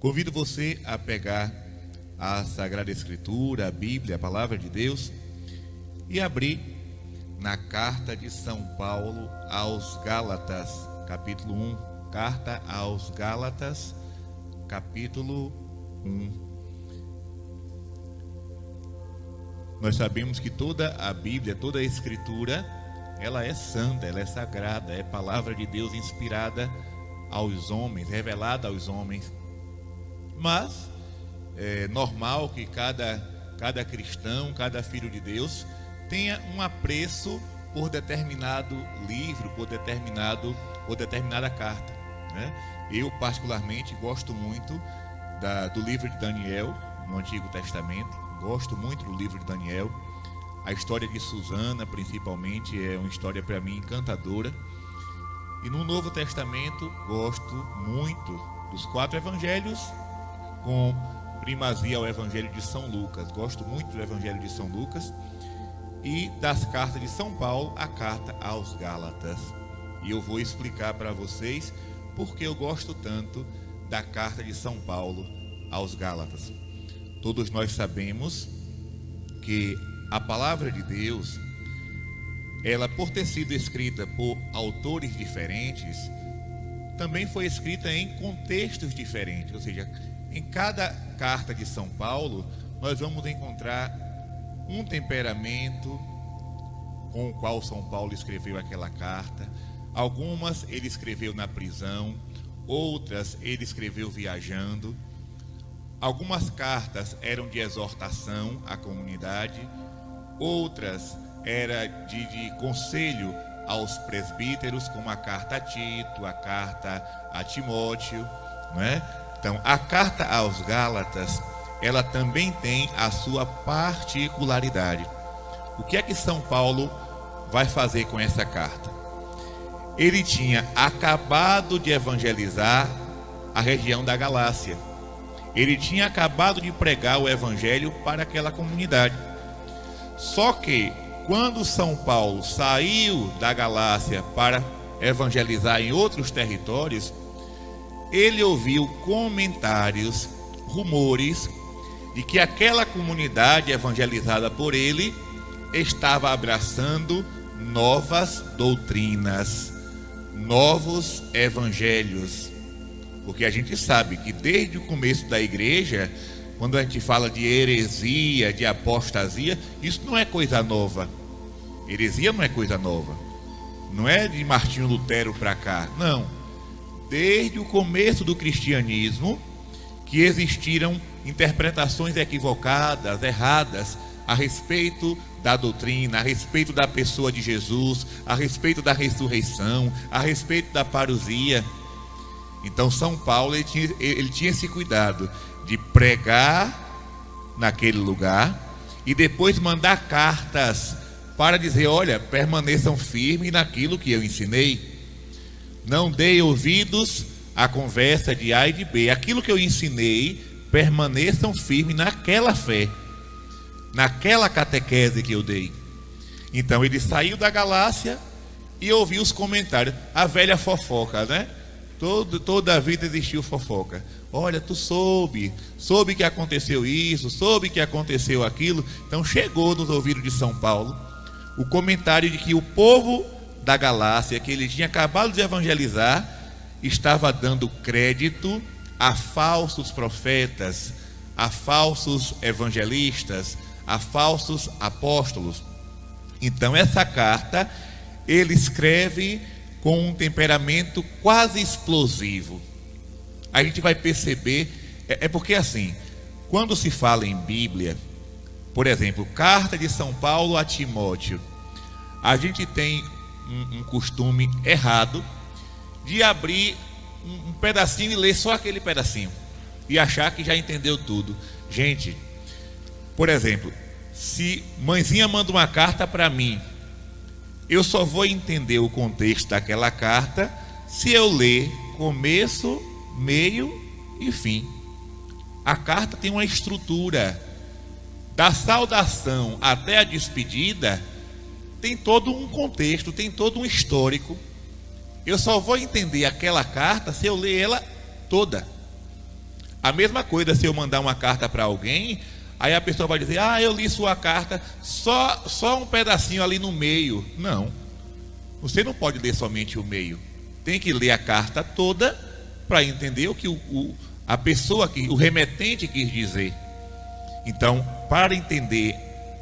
Convido você a pegar a Sagrada Escritura, a Bíblia, a Palavra de Deus, e abrir na Carta de São Paulo aos Gálatas, capítulo 1. Carta aos Gálatas, capítulo 1. Nós sabemos que toda a Bíblia, toda a Escritura, ela é santa, ela é sagrada, é palavra de Deus inspirada aos homens, revelada aos homens. Mas é normal que cada cristão, cada filho de Deus tenha um apreço por determinado livro, por determinada carta, né? Eu particularmente gosto muito do livro de Daniel, no Antigo Testamento. Gosto muito do livro de Daniel. A história de Susana, principalmente, é uma história para mim encantadora. E no Novo Testamento gosto muito dos 4 evangelhos, com primazia ao Evangelho de São Lucas. Gosto muito do Evangelho de São Lucas e das cartas de São Paulo, a carta aos Gálatas. E eu vou explicar para vocês por que eu gosto tanto da carta de São Paulo aos Gálatas. Todos nós sabemos que a palavra de Deus, ela, por ter sido escrita por autores diferentes, também foi escrita em contextos diferentes. Ou seja, em cada carta de São Paulo, nós vamos encontrar um temperamento com o qual São Paulo escreveu aquela carta. Algumas ele escreveu na prisão, outras ele escreveu viajando. Algumas cartas eram de exortação à comunidade, outras era de conselho aos presbíteros, como a carta a Tito, a carta a Timóteo, não é? Então, a carta aos Gálatas, ela também tem a sua particularidade. O que é que São Paulo vai fazer com essa carta? Ele tinha acabado de evangelizar a região da Galácia. Ele tinha acabado de pregar o evangelho para aquela comunidade. Só que, quando São Paulo saiu da Galácia para evangelizar em outros territórios, ele ouviu comentários, rumores, de que aquela comunidade evangelizada por ele estava abraçando novas doutrinas, novos evangelhos. Porque a gente sabe que desde o começo da igreja, quando a gente fala de heresia, de apostasia, isso não é coisa nova. Heresia não é coisa nova. Não é de Martinho Lutero para cá, não. Desde o começo do cristianismo, que existiram interpretações equivocadas, erradas, a respeito da doutrina, a respeito da pessoa de Jesus, a respeito da ressurreição, a respeito da parousia. Então São Paulo ele tinha esse cuidado de pregar naquele lugar e depois mandar cartas para dizer: olha, permaneçam firmes naquilo que eu ensinei. Não dei ouvidos à conversa de A e de B. Aquilo que eu ensinei, permaneçam firmes naquela fé, naquela catequese que eu dei. Então ele saiu da Galácia e ouviu os comentários. A velha fofoca, né? Toda a vida existiu fofoca. Olha, tu soube que aconteceu isso, soube que aconteceu aquilo. Então chegou nos ouvidos de São Paulo o comentário de que o povo da Galácia, que ele tinha acabado de evangelizar, estava dando crédito a falsos profetas, a falsos evangelistas, a falsos apóstolos. Então essa carta ele escreve com um temperamento quase explosivo. A gente vai perceber, porque assim, quando se fala em Bíblia, por exemplo, carta de São Paulo a Timóteo, a gente tem um costume errado de abrir um pedacinho e ler só aquele pedacinho e achar que já entendeu tudo. Gente, por exemplo, se mãezinha manda uma carta para mim, eu só vou entender o contexto daquela carta se eu ler começo, meio e fim. A carta tem uma estrutura. Da saudação até a despedida, tem todo um contexto, tem todo um histórico. Eu só vou entender aquela carta se eu ler ela toda. A mesma coisa se eu mandar uma carta para alguém, aí a pessoa vai dizer: ah, eu li sua carta, só um pedacinho ali no meio. Não, você não pode ler somente o meio, tem que ler a carta toda para entender o que a pessoa, o remetente quis dizer. Então, para entender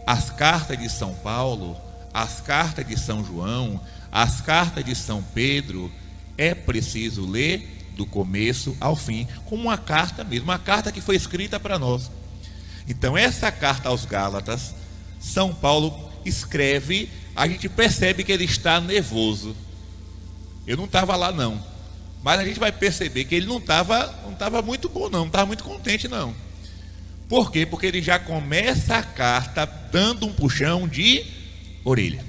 as cartas de São Paulo, as cartas de São João, as cartas de São Pedro, é preciso ler do começo ao fim, como uma carta mesmo, uma carta que foi escrita para nós. Então, essa carta aos Gálatas, São Paulo escreve, a gente percebe que ele está nervoso. Eu não estava lá não, mas a gente vai perceber que ele não estava muito bom não estava muito contente não. Por quê? Porque ele já começa a carta dando um puxão de orelha.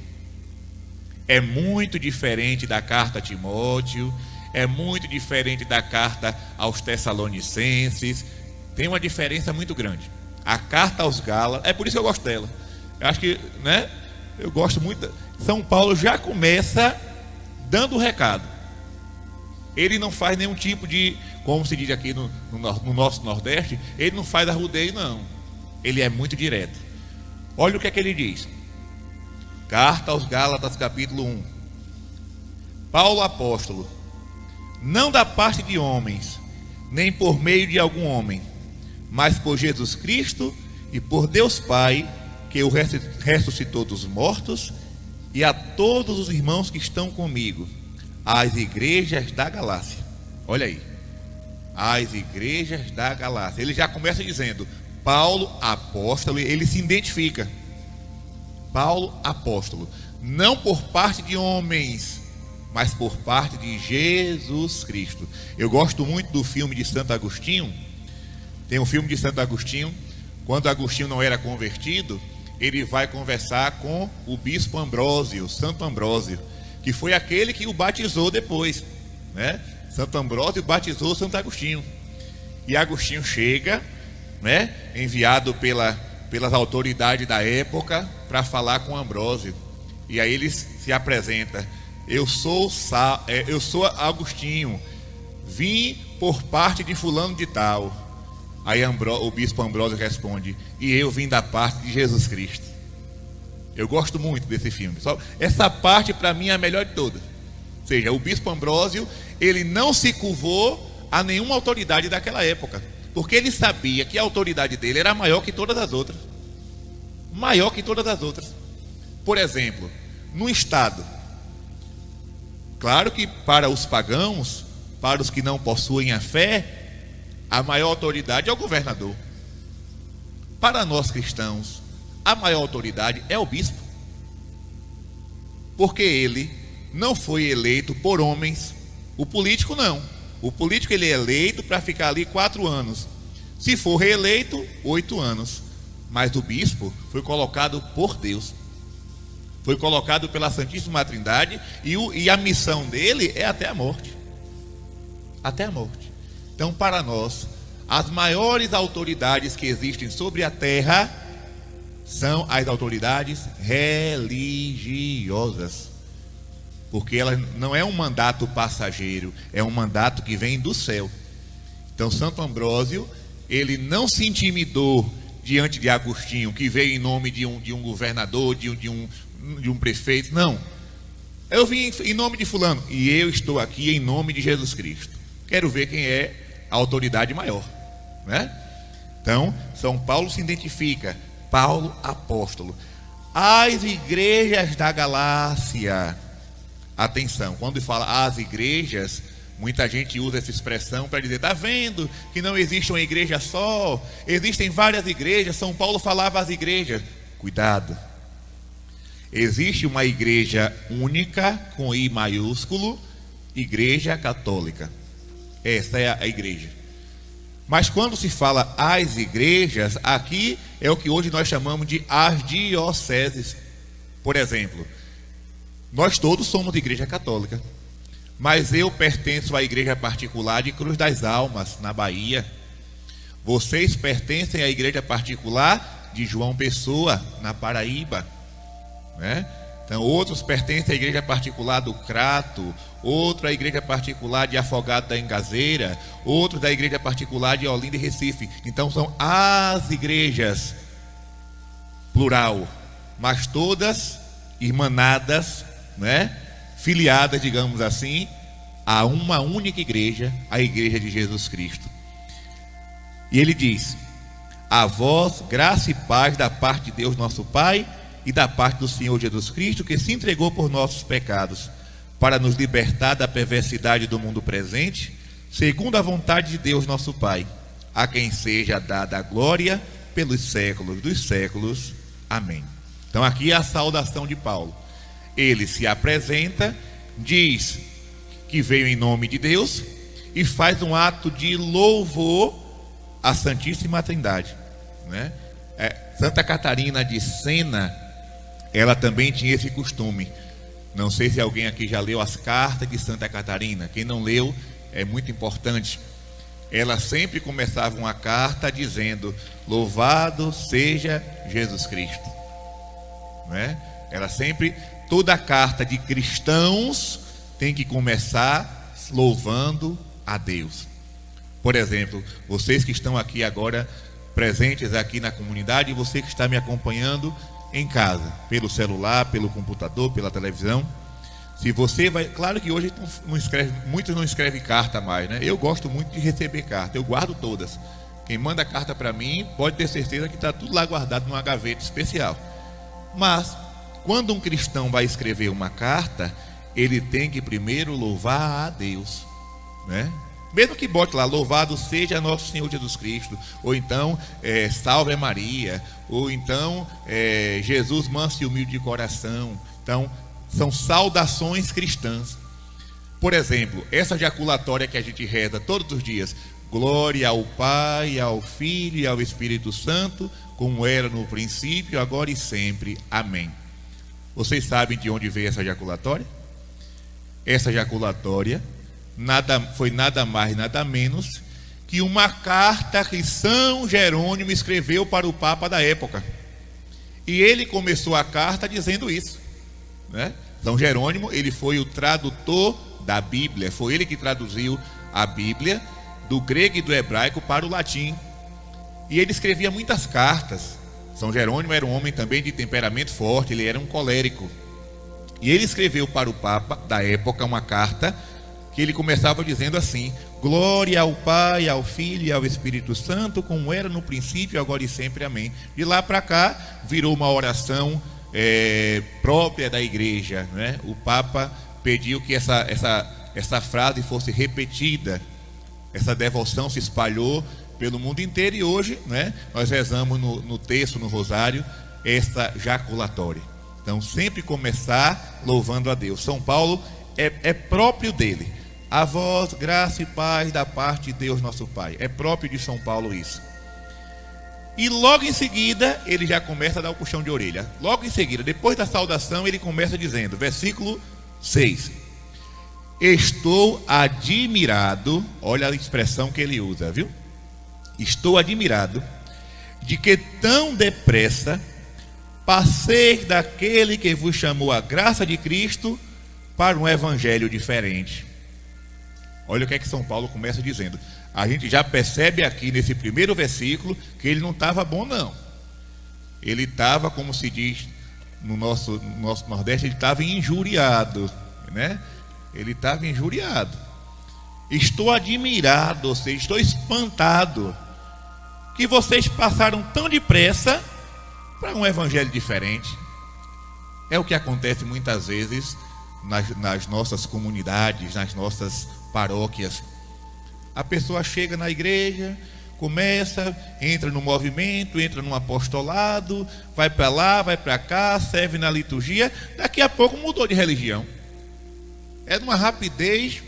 É muito diferente da carta a Timóteo, é muito diferente da carta aos Tessalonicenses, tem uma diferença muito grande. A carta aos Gálatas, é por isso que eu gosto dela. Eu acho que, né, eu gosto muito. São Paulo já começa dando o recado. Ele não faz nenhum tipo de, como se diz aqui no nosso Nordeste, ele não faz arrudeio, não. Ele é muito direto. Olha o que é que ele diz. Carta aos Gálatas, capítulo 1. Paulo apóstolo, não da parte de homens, nem por meio de algum homem, mas por Jesus Cristo e por Deus Pai, que o ressuscitou dos mortos, e a todos os irmãos que estão comigo, às igrejas da Galácia. Olha aí, às igrejas da Galácia. Ele já começa dizendo, Paulo apóstolo, ele se identifica. Paulo apóstolo, não por parte de homens, mas por parte de Jesus Cristo. Eu gosto muito do filme de Santo Agostinho. Tem um filme de Santo Agostinho, quando Agostinho não era convertido, ele vai conversar com o bispo Ambrósio, Santo Ambrósio, que foi aquele que o batizou depois, né? Santo Ambrósio batizou Santo Agostinho. E Agostinho chega, né, enviado pelas autoridades da época para falar com Ambrósio. E aí ele se apresenta: eu sou Agostinho, vim por parte de fulano de tal. Aí o bispo Ambrósio responde: e eu vim da parte de Jesus Cristo. Eu gosto muito desse filme. Essa parte para mim é a melhor de todas. Ou seja, o bispo Ambrósio, ele não se curvou a nenhuma autoridade daquela época, porque ele sabia que a autoridade dele era maior que todas as outras. Maior que todas as outras. Por exemplo, no Estado, claro que para os pagãos, para os que não possuem a fé, a maior autoridade é o governador. Para nós cristãos, a maior autoridade é o bispo, porque ele não foi eleito por homens. O político não. O político ele é eleito para ficar ali 4 anos. Se for reeleito, 8 anos. Mas o bispo foi colocado por Deus, foi colocado pela Santíssima Trindade, e a missão dele é até a morte. Até a morte. Então, para nós, as maiores autoridades que existem sobre a terra são as autoridades religiosas, porque ela não é um mandato passageiro, é um mandato que vem do céu. Então, Santo Ambrósio, ele não se intimidou diante de Agostinho, que veio em nome de um governador, de um prefeito. Não, eu vim em nome de fulano, e eu estou aqui em nome de Jesus Cristo. Quero ver quem é a autoridade maior, né? Então, São Paulo se identifica, Paulo apóstolo, às igrejas da Galácia. Atenção, quando fala as igrejas, muita gente usa essa expressão para dizer: está vendo que não existe uma igreja só, existem várias igrejas. São Paulo falava às igrejas. Cuidado, existe uma igreja única, com I maiúsculo, Igreja Católica. Essa é a igreja. Mas quando se fala as igrejas, aqui é o que hoje nós chamamos de as dioceses. Por exemplo, nós todos somos de igreja católica, mas eu pertenço à igreja particular de Cruz das Almas, na Bahia. Vocês pertencem à igreja particular de João Pessoa, na Paraíba, né? Então, outros pertencem à igreja particular do Crato, outro à igreja particular de Afogado da Engazeira, outro da igreja particular de Olinda e Recife. Então, são as igrejas, plural, mas todas irmanadas, né? Filiadas, digamos assim, a uma única igreja, a igreja de Jesus Cristo. E ele diz: a vós, graça e paz da parte de Deus nosso Pai e da parte do Senhor Jesus Cristo, que se entregou por nossos pecados, para nos libertar da perversidade do mundo presente, segundo a vontade de Deus nosso Pai, a quem seja dada a glória pelos séculos dos séculos. Amém. Então aqui é a saudação de Paulo. Ele se apresenta, diz que veio em nome de Deus e faz um ato de louvor à Santíssima Trindade, né? Santa Catarina de Sena, ela também tinha esse costume. Não sei se alguém aqui já leu as cartas de Santa Catarina. Quem não leu, é muito importante. Ela sempre começava uma carta dizendo: louvado seja Jesus Cristo, né? Ela sempre, toda a carta de cristãos tem que começar louvando a Deus. Por exemplo, vocês que estão aqui agora presentes aqui na comunidade, e você que está me acompanhando em casa, pelo celular, pelo computador, pela televisão. Se você vai, claro que hoje não escreve, muitos não escrevem carta mais, né? Eu gosto muito de receber carta, eu guardo todas. Quem manda carta para mim pode ter certeza que está tudo lá guardado numa gaveta especial. Mas quando um cristão vai escrever uma carta, ele tem que primeiro louvar a Deus, né? Mesmo que bote lá: louvado seja nosso Senhor Jesus Cristo, ou então salve Maria, ou então Jesus manso e humilde de coração. Então são saudações cristãs. Por exemplo, essa jaculatória que a gente reza todos os dias: glória ao Pai, ao Filho e ao Espírito Santo, como era no princípio, agora e sempre. Amém. Vocês sabem de onde veio essa jaculatória? Essa jaculatória foi nada mais, nada menos que uma carta que São Jerônimo escreveu para o Papa da época. E ele começou a carta dizendo isso, né? São Jerônimo, ele foi o tradutor da Bíblia, foi ele que traduziu a Bíblia do grego e do hebraico para o latim. E ele escrevia muitas cartas. São Jerônimo era um homem também de temperamento forte, ele era um colérico. E ele escreveu para o Papa da época uma carta que ele começava dizendo assim: glória ao Pai, ao Filho e ao Espírito Santo, como era no princípio, agora e sempre. Amém. De lá para cá virou uma oração própria da igreja, né? O Papa pediu que essa frase fosse repetida. Essa devoção se espalhou pelo mundo inteiro e hoje, né, nós rezamos no terço, no rosário, essa jaculatória. Então sempre começar louvando a Deus. São Paulo é próprio dele. A vós, graça e paz da parte de Deus nosso Pai. É próprio de São Paulo isso. E logo em seguida, ele já começa a dar o puxão de orelha. Logo em seguida, depois da saudação, ele começa dizendo, versículo 6. Estou admirado, olha a expressão que ele usa, viu? Estou admirado de que tão depressa passeis daquele que vos chamou a graça de Cristo para um evangelho diferente. Olha o que é que São Paulo começa dizendo. A gente já percebe aqui nesse primeiro versículo que ele não estava bom, não. Ele estava, como se diz no nosso Nordeste, ele estava injuriado, né? Ele estava injuriado. Estou admirado, ou seja, estou espantado que vocês passaram tão depressa para um evangelho diferente. É o que acontece muitas vezes nas nossas comunidades, nas nossas paróquias. A pessoa chega na igreja, começa, entra no movimento, entra no apostolado, vai para lá, vai para cá, serve na liturgia, daqui a pouco mudou de religião. É de uma rapidez.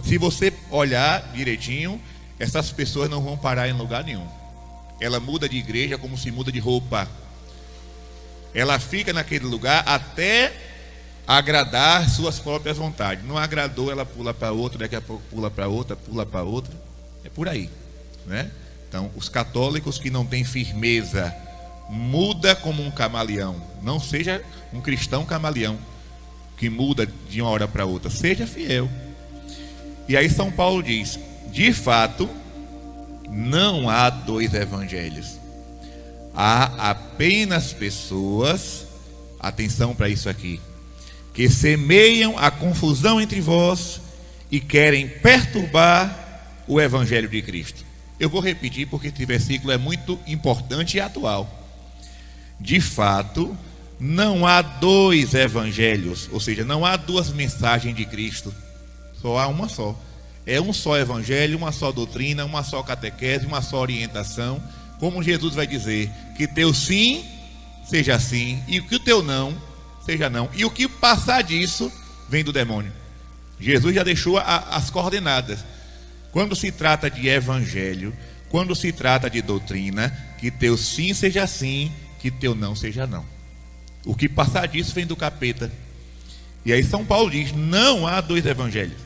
Se você olhar direitinho, essas pessoas não vão parar em lugar nenhum. Ela muda de igreja como se muda de roupa. Ela fica naquele lugar até agradar suas próprias vontades. Não agradou, ela pula para outra, daqui a pouco pula para outra, pula para outra. É por aí, né? Então, os católicos que não têm firmeza muda como um camaleão. Não seja um cristão camaleão que muda de uma hora para outra. Seja fiel. E aí São Paulo diz: de fato, não há dois evangelhos. Há apenas pessoas, atenção para isso aqui, que semeiam a confusão entre vós e querem perturbar o evangelho de Cristo. Eu vou repetir porque esse versículo é muito importante e atual. De fato, não há dois evangelhos, ou seja, não há duas mensagens de Cristo, só há uma só. É um só evangelho, uma só doutrina, uma só catequese, uma só orientação. Como Jesus vai dizer, que teu sim seja sim, e que o teu não seja não. E o que passar disso vem do demônio. Jesus já deixou as coordenadas. Quando se trata de evangelho, quando se trata de doutrina, que teu sim seja sim, que teu não seja não. O que passar disso vem do capeta. E aí São Paulo diz: não há dois evangelhos.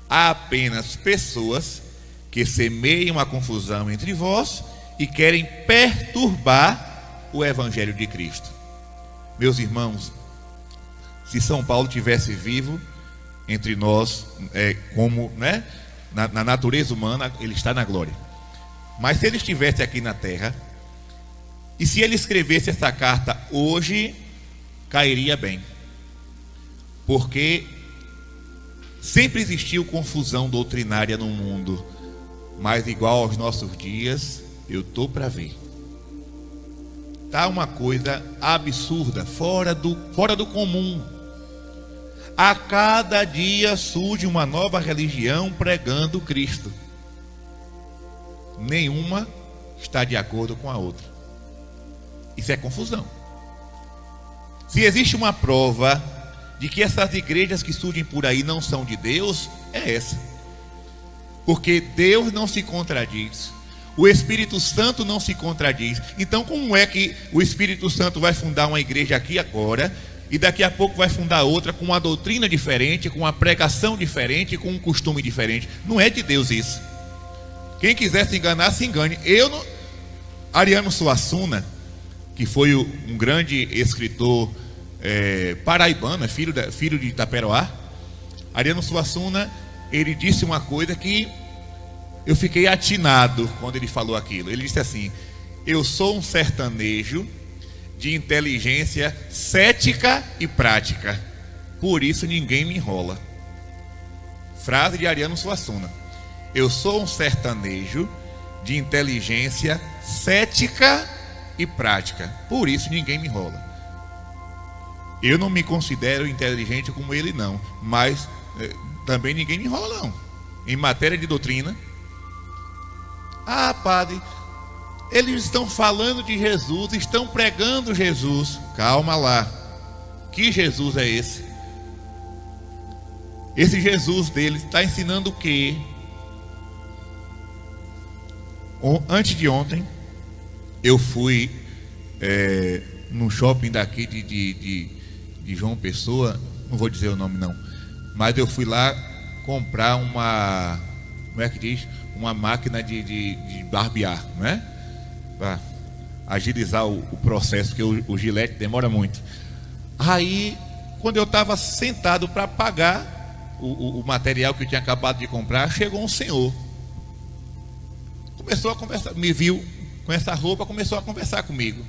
Há apenas pessoas que semeiam a confusão entre vós e querem perturbar o evangelho de Cristo. Meus irmãos, se São Paulo tivesse vivo entre nós, como, né, na natureza humana, ele está na glória. Mas se ele estivesse aqui na terra, e se ele escrevesse essa carta hoje, cairia bem. Porque sempre existiu confusão doutrinária no mundo, mas igual aos nossos dias, eu estou para ver. Está uma coisa absurda, fora do comum. A cada dia surge uma nova religião pregando Cristo. Nenhuma está de acordo com a outra. Isso é confusão. Se existe uma prova de que essas igrejas que surgem por aí não são de Deus, é essa. Porque Deus não se contradiz, o Espírito Santo não se contradiz. Então como é que o Espírito Santo vai fundar uma igreja aqui agora e daqui a pouco vai fundar outra com uma doutrina diferente, com uma pregação diferente, com um costume diferente? Não é de Deus isso. Quem quiser se enganar, se engane. Ariano Suassuna, que foi um grande escritor paraibano, filho de Itaperoá. Ariano Suassuna, ele disse uma coisa que eu fiquei atinado quando ele falou aquilo. Ele disse assim: eu sou um sertanejo de inteligência cética e prática, por isso ninguém me enrola. Frase de Ariano Suassuna. Eu sou um sertanejo de inteligência cética e prática, por isso ninguém me enrola. Eu não me considero inteligente como ele não, mas também ninguém me enrola não. Em matéria de doutrina, padre, eles estão falando de Jesus, estão pregando Jesus. Calma lá, que Jesus é esse? Esse Jesus deles está ensinando o quê? Antes de ontem, eu fui no shopping daqui de João Pessoa, não vou dizer o nome não, mas eu fui lá comprar uma, como é que diz? Uma máquina de barbear, né? Para agilizar o processo, porque o gilete demora muito. Aí, quando eu estava sentado para pagar o material que eu tinha acabado de comprar, chegou um senhor. Começou a conversar, me viu com essa roupa, começou a conversar comigo.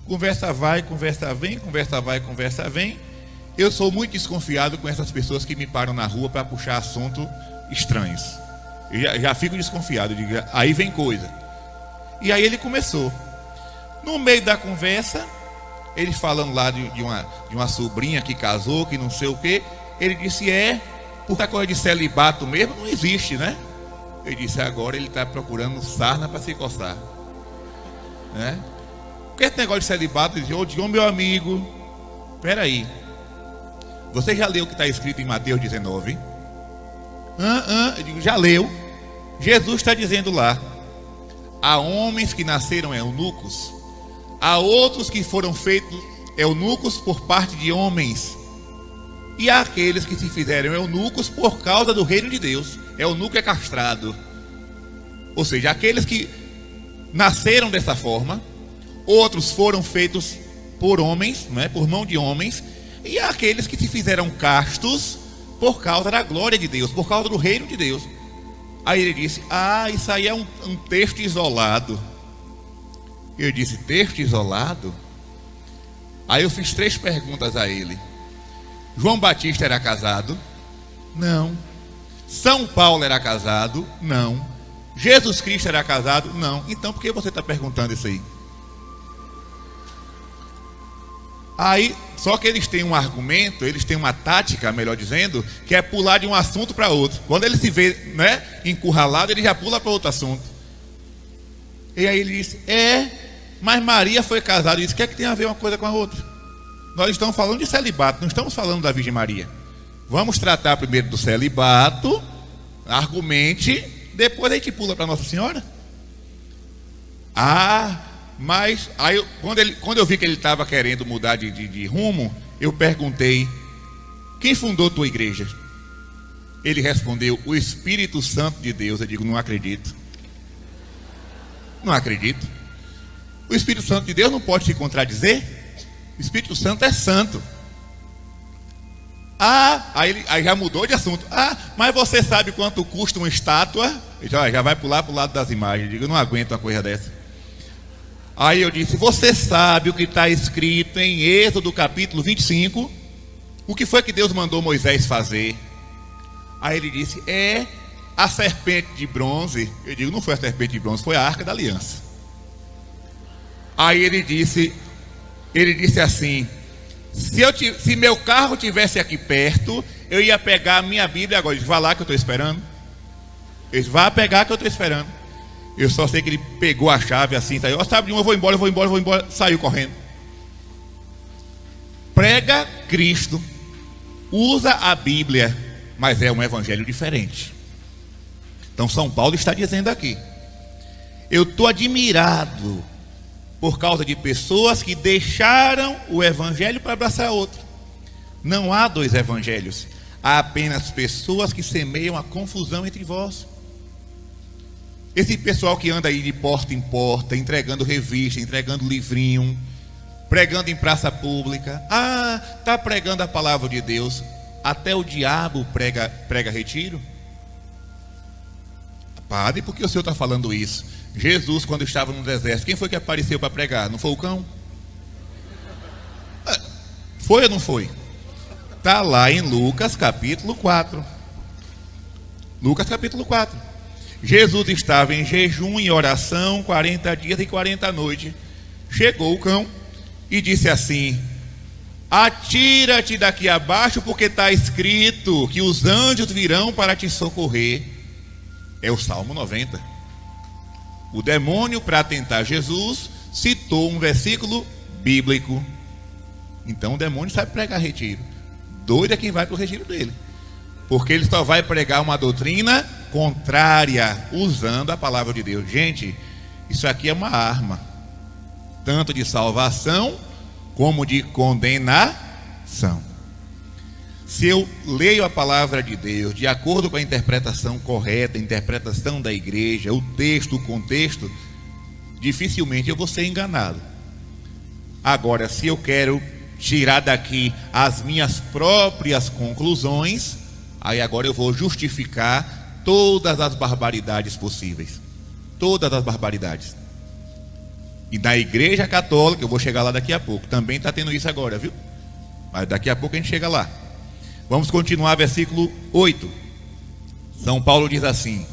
Conversa vai, conversa vem, conversa vai, conversa vem. Eu sou muito desconfiado com essas pessoas que me param na rua para puxar assuntos estranhos. Eu já fico desconfiado, digo, aí vem coisa. E aí ele começou. No meio da conversa, ele falando lá de uma sobrinha que casou, que não sei o que, ele disse: porque a coisa de celibato mesmo não existe, né? Eu disse: agora ele está procurando sarna para se coçar, né? Porque esse negócio de celibato, eu digo: meu amigo, peraí, você já leu o que está escrito em Mateus 19? Eu digo: já leu. Jesus está dizendo lá: há homens que nasceram eunucos, há outros que foram feitos eunucos por parte de homens, e há aqueles que se fizeram eunucos por causa do reino de Deus. Eunuco é castrado, ou seja, aqueles que nasceram dessa forma, outros foram feitos por homens, não é? Por mão de homens, e há aqueles que se fizeram castos por causa da glória de Deus, por causa do reino de Deus. Aí ele disse: isso aí é um texto isolado. Eu disse: texto isolado? Aí eu fiz 3 perguntas a ele. João Batista era casado? Não. São Paulo era casado? Não. Jesus Cristo era casado? Não. Então por que você está perguntando isso aí? Aí, só que eles têm um argumento, eles têm uma tática, melhor dizendo, que é pular de um assunto para outro. Quando ele se vê, né, encurralado, ele já pula para outro assunto. E aí ele disse: mas Maria foi casada. Isso, o que é que tem a ver uma coisa com a outra? Nós estamos falando de celibato, não estamos falando da Virgem Maria. Vamos tratar primeiro do celibato, argumente, depois a gente pula para Nossa Senhora. Mas aí, quando eu vi que ele estava querendo mudar de rumo, eu perguntei: quem fundou tua igreja? Ele respondeu: o Espírito Santo de Deus. Eu digo: não acredito. Não acredito. O Espírito Santo de Deus não pode se contradizer. O Espírito Santo é santo. Aí já mudou de assunto. Mas você sabe quanto custa uma estátua? Já vai pular para o lado das imagens. Eu digo: eu não aguento uma coisa dessa. Aí eu disse: você sabe o que está escrito em Êxodo capítulo 25? O que foi que Deus mandou Moisés fazer? Aí ele disse: a serpente de bronze. Eu digo: não foi a serpente de bronze, foi a Arca da Aliança. Aí ele disse assim: se meu carro tivesse aqui perto, eu ia pegar a minha Bíblia agora. Ele disse: vai lá que eu estou esperando. Ele disse: vai pegar que eu estou esperando. Eu só sei que ele pegou a chave assim, saiu: sabe de um, eu vou embora, saiu correndo. Prega Cristo, usa a Bíblia, mas é um evangelho diferente. Então São Paulo está dizendo aqui: eu estou admirado por causa de pessoas que deixaram o evangelho para abraçar outro. Não há 2 evangelhos, há apenas pessoas que semeiam a confusão entre vós. Esse pessoal que anda aí de porta em porta, entregando revista, entregando livrinho, pregando em praça pública. Está pregando a palavra de Deus. Até o diabo prega retiro. Padre, por que o senhor está falando isso? Jesus, quando estava no deserto, quem foi que apareceu para pregar? Não foi o cão? Foi ou não foi? Está lá em Lucas capítulo 4. Lucas capítulo 4. Jesus estava em jejum e oração 40 dias e 40 noites. Chegou o cão e disse assim: atira-te daqui abaixo, porque está escrito que os anjos virão para te socorrer. É o Salmo 90. O demônio, para tentar Jesus, citou um versículo bíblico. Então o demônio sabe pregar retiro. Doido é quem vai para o retiro dele, porque ele só vai pregar uma doutrina contrária, usando a palavra de Deus. Gente, isso aqui é uma arma, tanto de salvação como de condenação. Se eu leio a palavra de Deus de acordo com a interpretação correta, a interpretação da igreja, o texto, o contexto, dificilmente eu vou ser enganado. Agora, se eu quero tirar daqui as minhas próprias conclusões, aí agora eu vou justificar todas as barbaridades possíveis. Todas as barbaridades. E na igreja católica, eu vou chegar lá daqui a pouco, também está tendo isso agora, viu? Mas daqui a pouco a gente chega lá. Vamos continuar, versículo 8. São Paulo diz assim: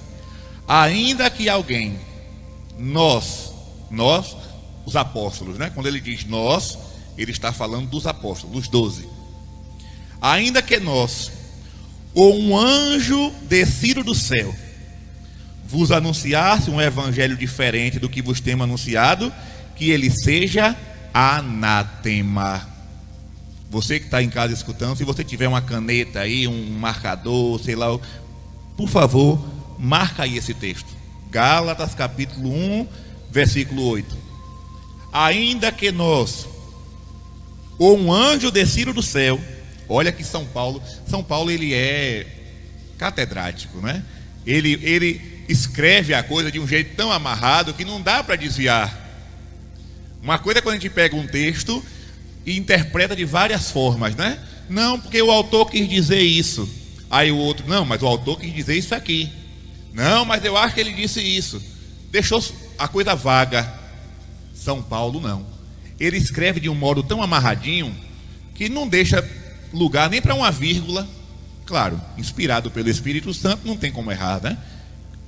ainda que alguém, nós, os apóstolos, né? Quando ele diz nós, ele está falando dos apóstolos, dos 12. Ainda que nós, ou um anjo descido do céu, vos anunciasse um evangelho diferente do que vos temos anunciado, que ele seja anátema. Você que está em casa escutando, se você tiver uma caneta aí, um marcador, sei lá, por favor, marca aí esse texto. Gálatas capítulo 1, versículo 8. Ainda que nós, ou um anjo descido do céu. Olha que São Paulo ele é catedrático, né? Ele escreve a coisa de um jeito tão amarrado que não dá para desviar. Uma coisa é quando a gente pega um texto e interpreta de várias formas, né? Não, porque o autor quis dizer isso. Aí o outro, não, mas o autor quis dizer isso aqui. Não, mas eu acho que ele disse isso. Deixou a coisa vaga. São Paulo não. Ele escreve de um modo tão amarradinho que não deixa lugar nem para uma vírgula. Claro, inspirado pelo Espírito Santo, não tem como errar, né?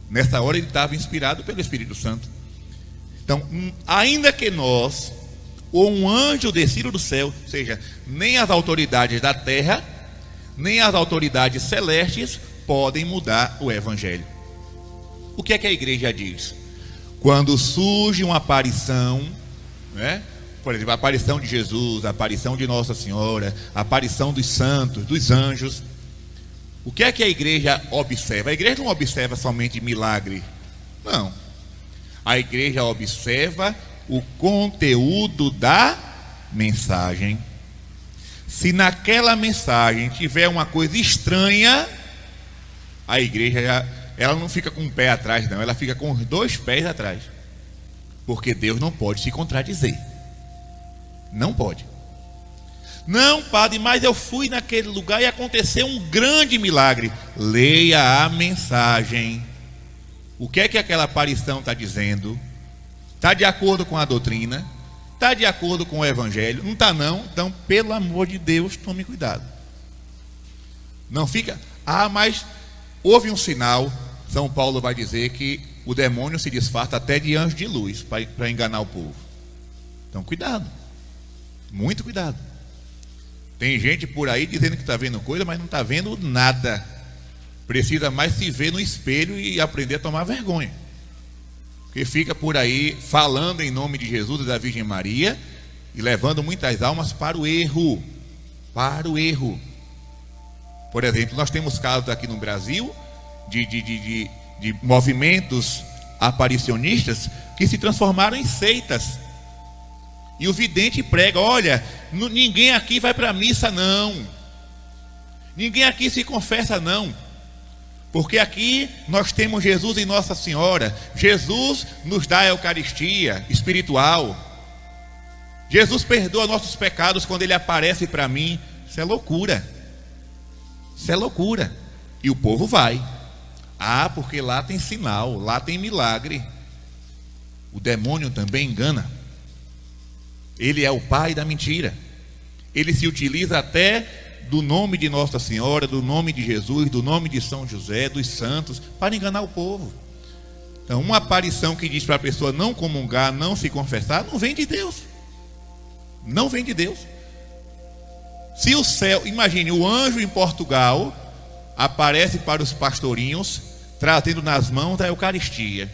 Nessa hora ele estava inspirado pelo Espírito Santo. Então, ainda que nós, ou um anjo descido do céu, ou seja, nem as autoridades da terra, nem as autoridades celestes podem mudar o Evangelho. O que é que a igreja diz? Quando surge uma aparição, né? Por exemplo, a aparição de Jesus, a aparição de Nossa Senhora, a aparição dos santos, dos anjos, o que é que a igreja observa? A igreja não observa somente milagre, não. A igreja observa o conteúdo da mensagem. Se naquela mensagem tiver uma coisa estranha, a igreja ela não fica com um pé atrás, não, ela fica com os dois pés atrás, porque Deus não pode se contradizer. Não pode. Não, padre, mas eu fui naquele lugar e aconteceu um grande milagre. Leia a mensagem. O que é que aquela aparição está dizendo? Está de acordo com a doutrina? Está de acordo com o Evangelho? Não está não? Então, pelo amor de Deus, tome cuidado. Não fica, mas houve um sinal. São Paulo vai dizer que o demônio se disfarça até de anjo de luz para enganar o povo. Então, cuidado. Muito cuidado. Tem gente por aí dizendo que está vendo coisa, mas não está vendo nada. Precisa mais se ver no espelho e aprender a tomar vergonha. Porque fica por aí falando em nome de Jesus e da Virgem Maria e levando muitas almas para o erro. Para o erro. Por exemplo, nós temos casos aqui no Brasil de movimentos aparicionistas que se transformaram em seitas. E o vidente prega, olha, ninguém aqui vai para a missa não. Ninguém aqui se confessa não. Porque aqui nós temos Jesus e Nossa Senhora. Jesus nos dá a Eucaristia espiritual. Jesus perdoa nossos pecados quando Ele aparece para mim. Isso é loucura. Isso é loucura. E o povo vai. Porque lá tem sinal, lá tem milagre. O demônio também engana. Ele é o pai da mentira. Ele se utiliza até do nome de Nossa Senhora, do nome de Jesus, do nome de São José, dos santos, para enganar o povo. Então, uma aparição que diz para a pessoa não comungar, não se confessar, não vem de Deus. Não vem de Deus. Se o céu, imagine, o anjo em Portugal aparece para os pastorinhos, trazendo nas mãos a Eucaristia.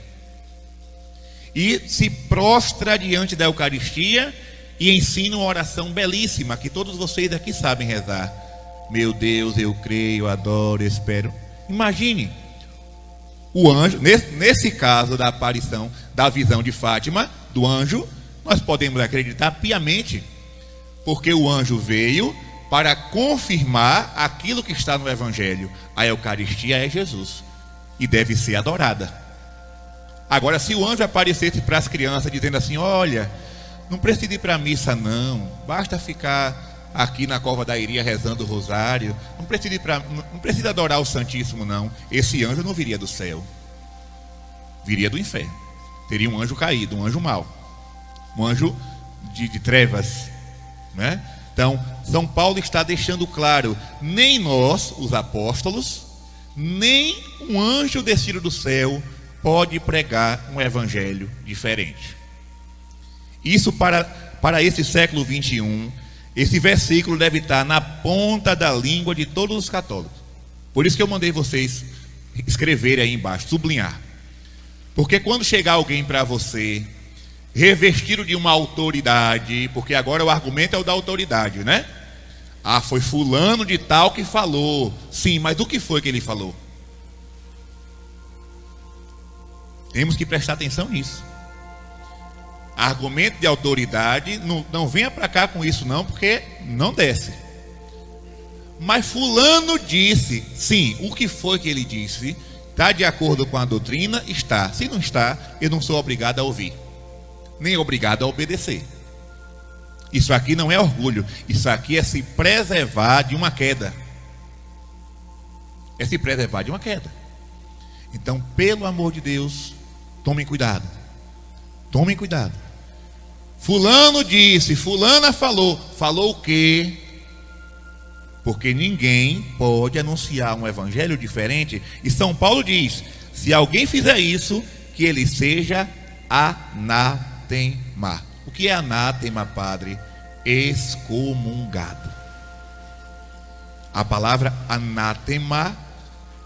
E se prostra diante da Eucaristia e ensina uma oração belíssima, que todos vocês aqui sabem rezar. Meu Deus, eu creio, adoro, espero. Imagine, o anjo, nesse caso da aparição, da visão de Fátima, do anjo, nós podemos acreditar piamente, porque o anjo veio para confirmar aquilo que está no Evangelho. A Eucaristia é Jesus e deve ser adorada. Agora, se o anjo aparecesse para as crianças dizendo assim, olha, não precisa ir para a missa não, basta ficar aqui na Cova da Iria rezando o rosário, não precisa adorar o Santíssimo não, esse anjo não viria do céu, viria do inferno. Teria um anjo caído, um anjo mau, um anjo de trevas, né? Então, São Paulo está deixando claro, nem nós, os apóstolos, nem um anjo descido do céu pode pregar um evangelho diferente. Isso para esse século 21, esse versículo deve estar na ponta da língua de todos os católicos. Por isso que eu mandei vocês escreverem aí embaixo, sublinhar. Porque quando chegar alguém para você, revestido de uma autoridade, porque agora o argumento é o da autoridade, né? Foi fulano de tal que falou. Sim, mas o que foi que ele falou? Temos que prestar atenção nisso. Argumento de autoridade, não venha para cá com isso não, porque não desce. Mas fulano disse, sim, o que foi que ele disse? Está de acordo com a doutrina? Está. Se não está, eu não sou obrigado a ouvir. nem obrigado a obedecer. Isso aqui não é orgulho, isso aqui é se preservar de uma queda. É se preservar de uma queda. Então, pelo amor de Deus, tomem cuidado. Tomem cuidado. Fulano disse, fulana falou. Falou o quê? Porque ninguém pode anunciar um evangelho diferente. E São Paulo diz: se alguém fizer isso, que ele seja anátema. O que é anátema, padre? Excomungado. A palavra anátema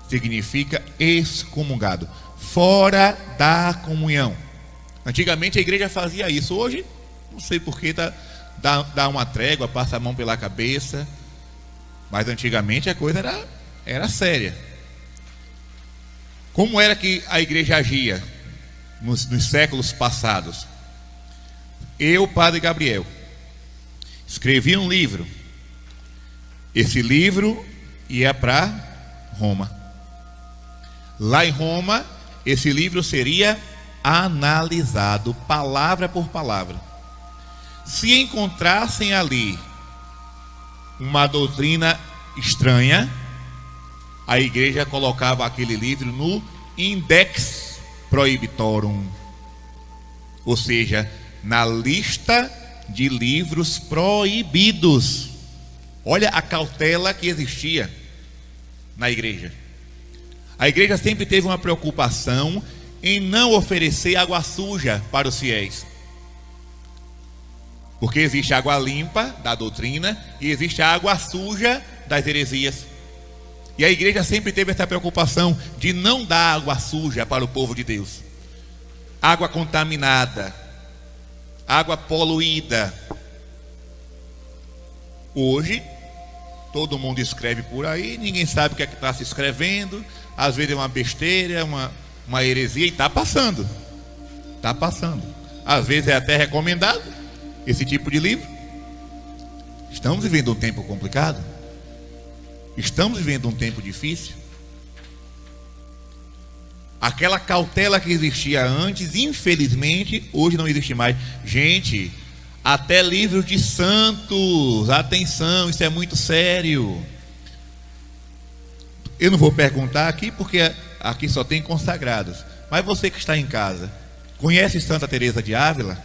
significa excomungado, fora da comunhão. Antigamente a igreja fazia isso. Hoje, não sei porquê, dá uma trégua, passa a mão pela cabeça. Mas antigamente a coisa era séria. Como era que a igreja agia nos séculos passados? Eu, Padre Gabriel, escrevi um livro. Esse livro ia para Roma. Lá em Roma, esse livro seria analisado palavra por palavra. Se encontrassem ali uma doutrina estranha, a igreja colocava aquele livro no Index Prohibitorum, ou seja, na lista de livros proibidos. Olha a cautela que existia na igreja. A igreja sempre teve uma preocupação em não oferecer água suja para os fiéis. Porque existe água limpa da doutrina e existe a água suja das heresias. E a igreja sempre teve essa preocupação de não dar água suja para o povo de Deus. Água contaminada, água poluída. Hoje, todo mundo escreve por aí, ninguém sabe o que é que está se escrevendo. Às vezes é uma besteira, uma heresia, e está passando. Está passando. Às vezes é até recomendado esse tipo de livro. Estamos vivendo um tempo complicado. Estamos vivendo um tempo difícil. Aquela cautela que existia antes, infelizmente, hoje não existe mais. Gente, até livros de santos, atenção, isso é muito sério. Eu não vou perguntar aqui, porque aqui só tem consagrados. Mas você que está em casa, conhece Santa Teresa de Ávila?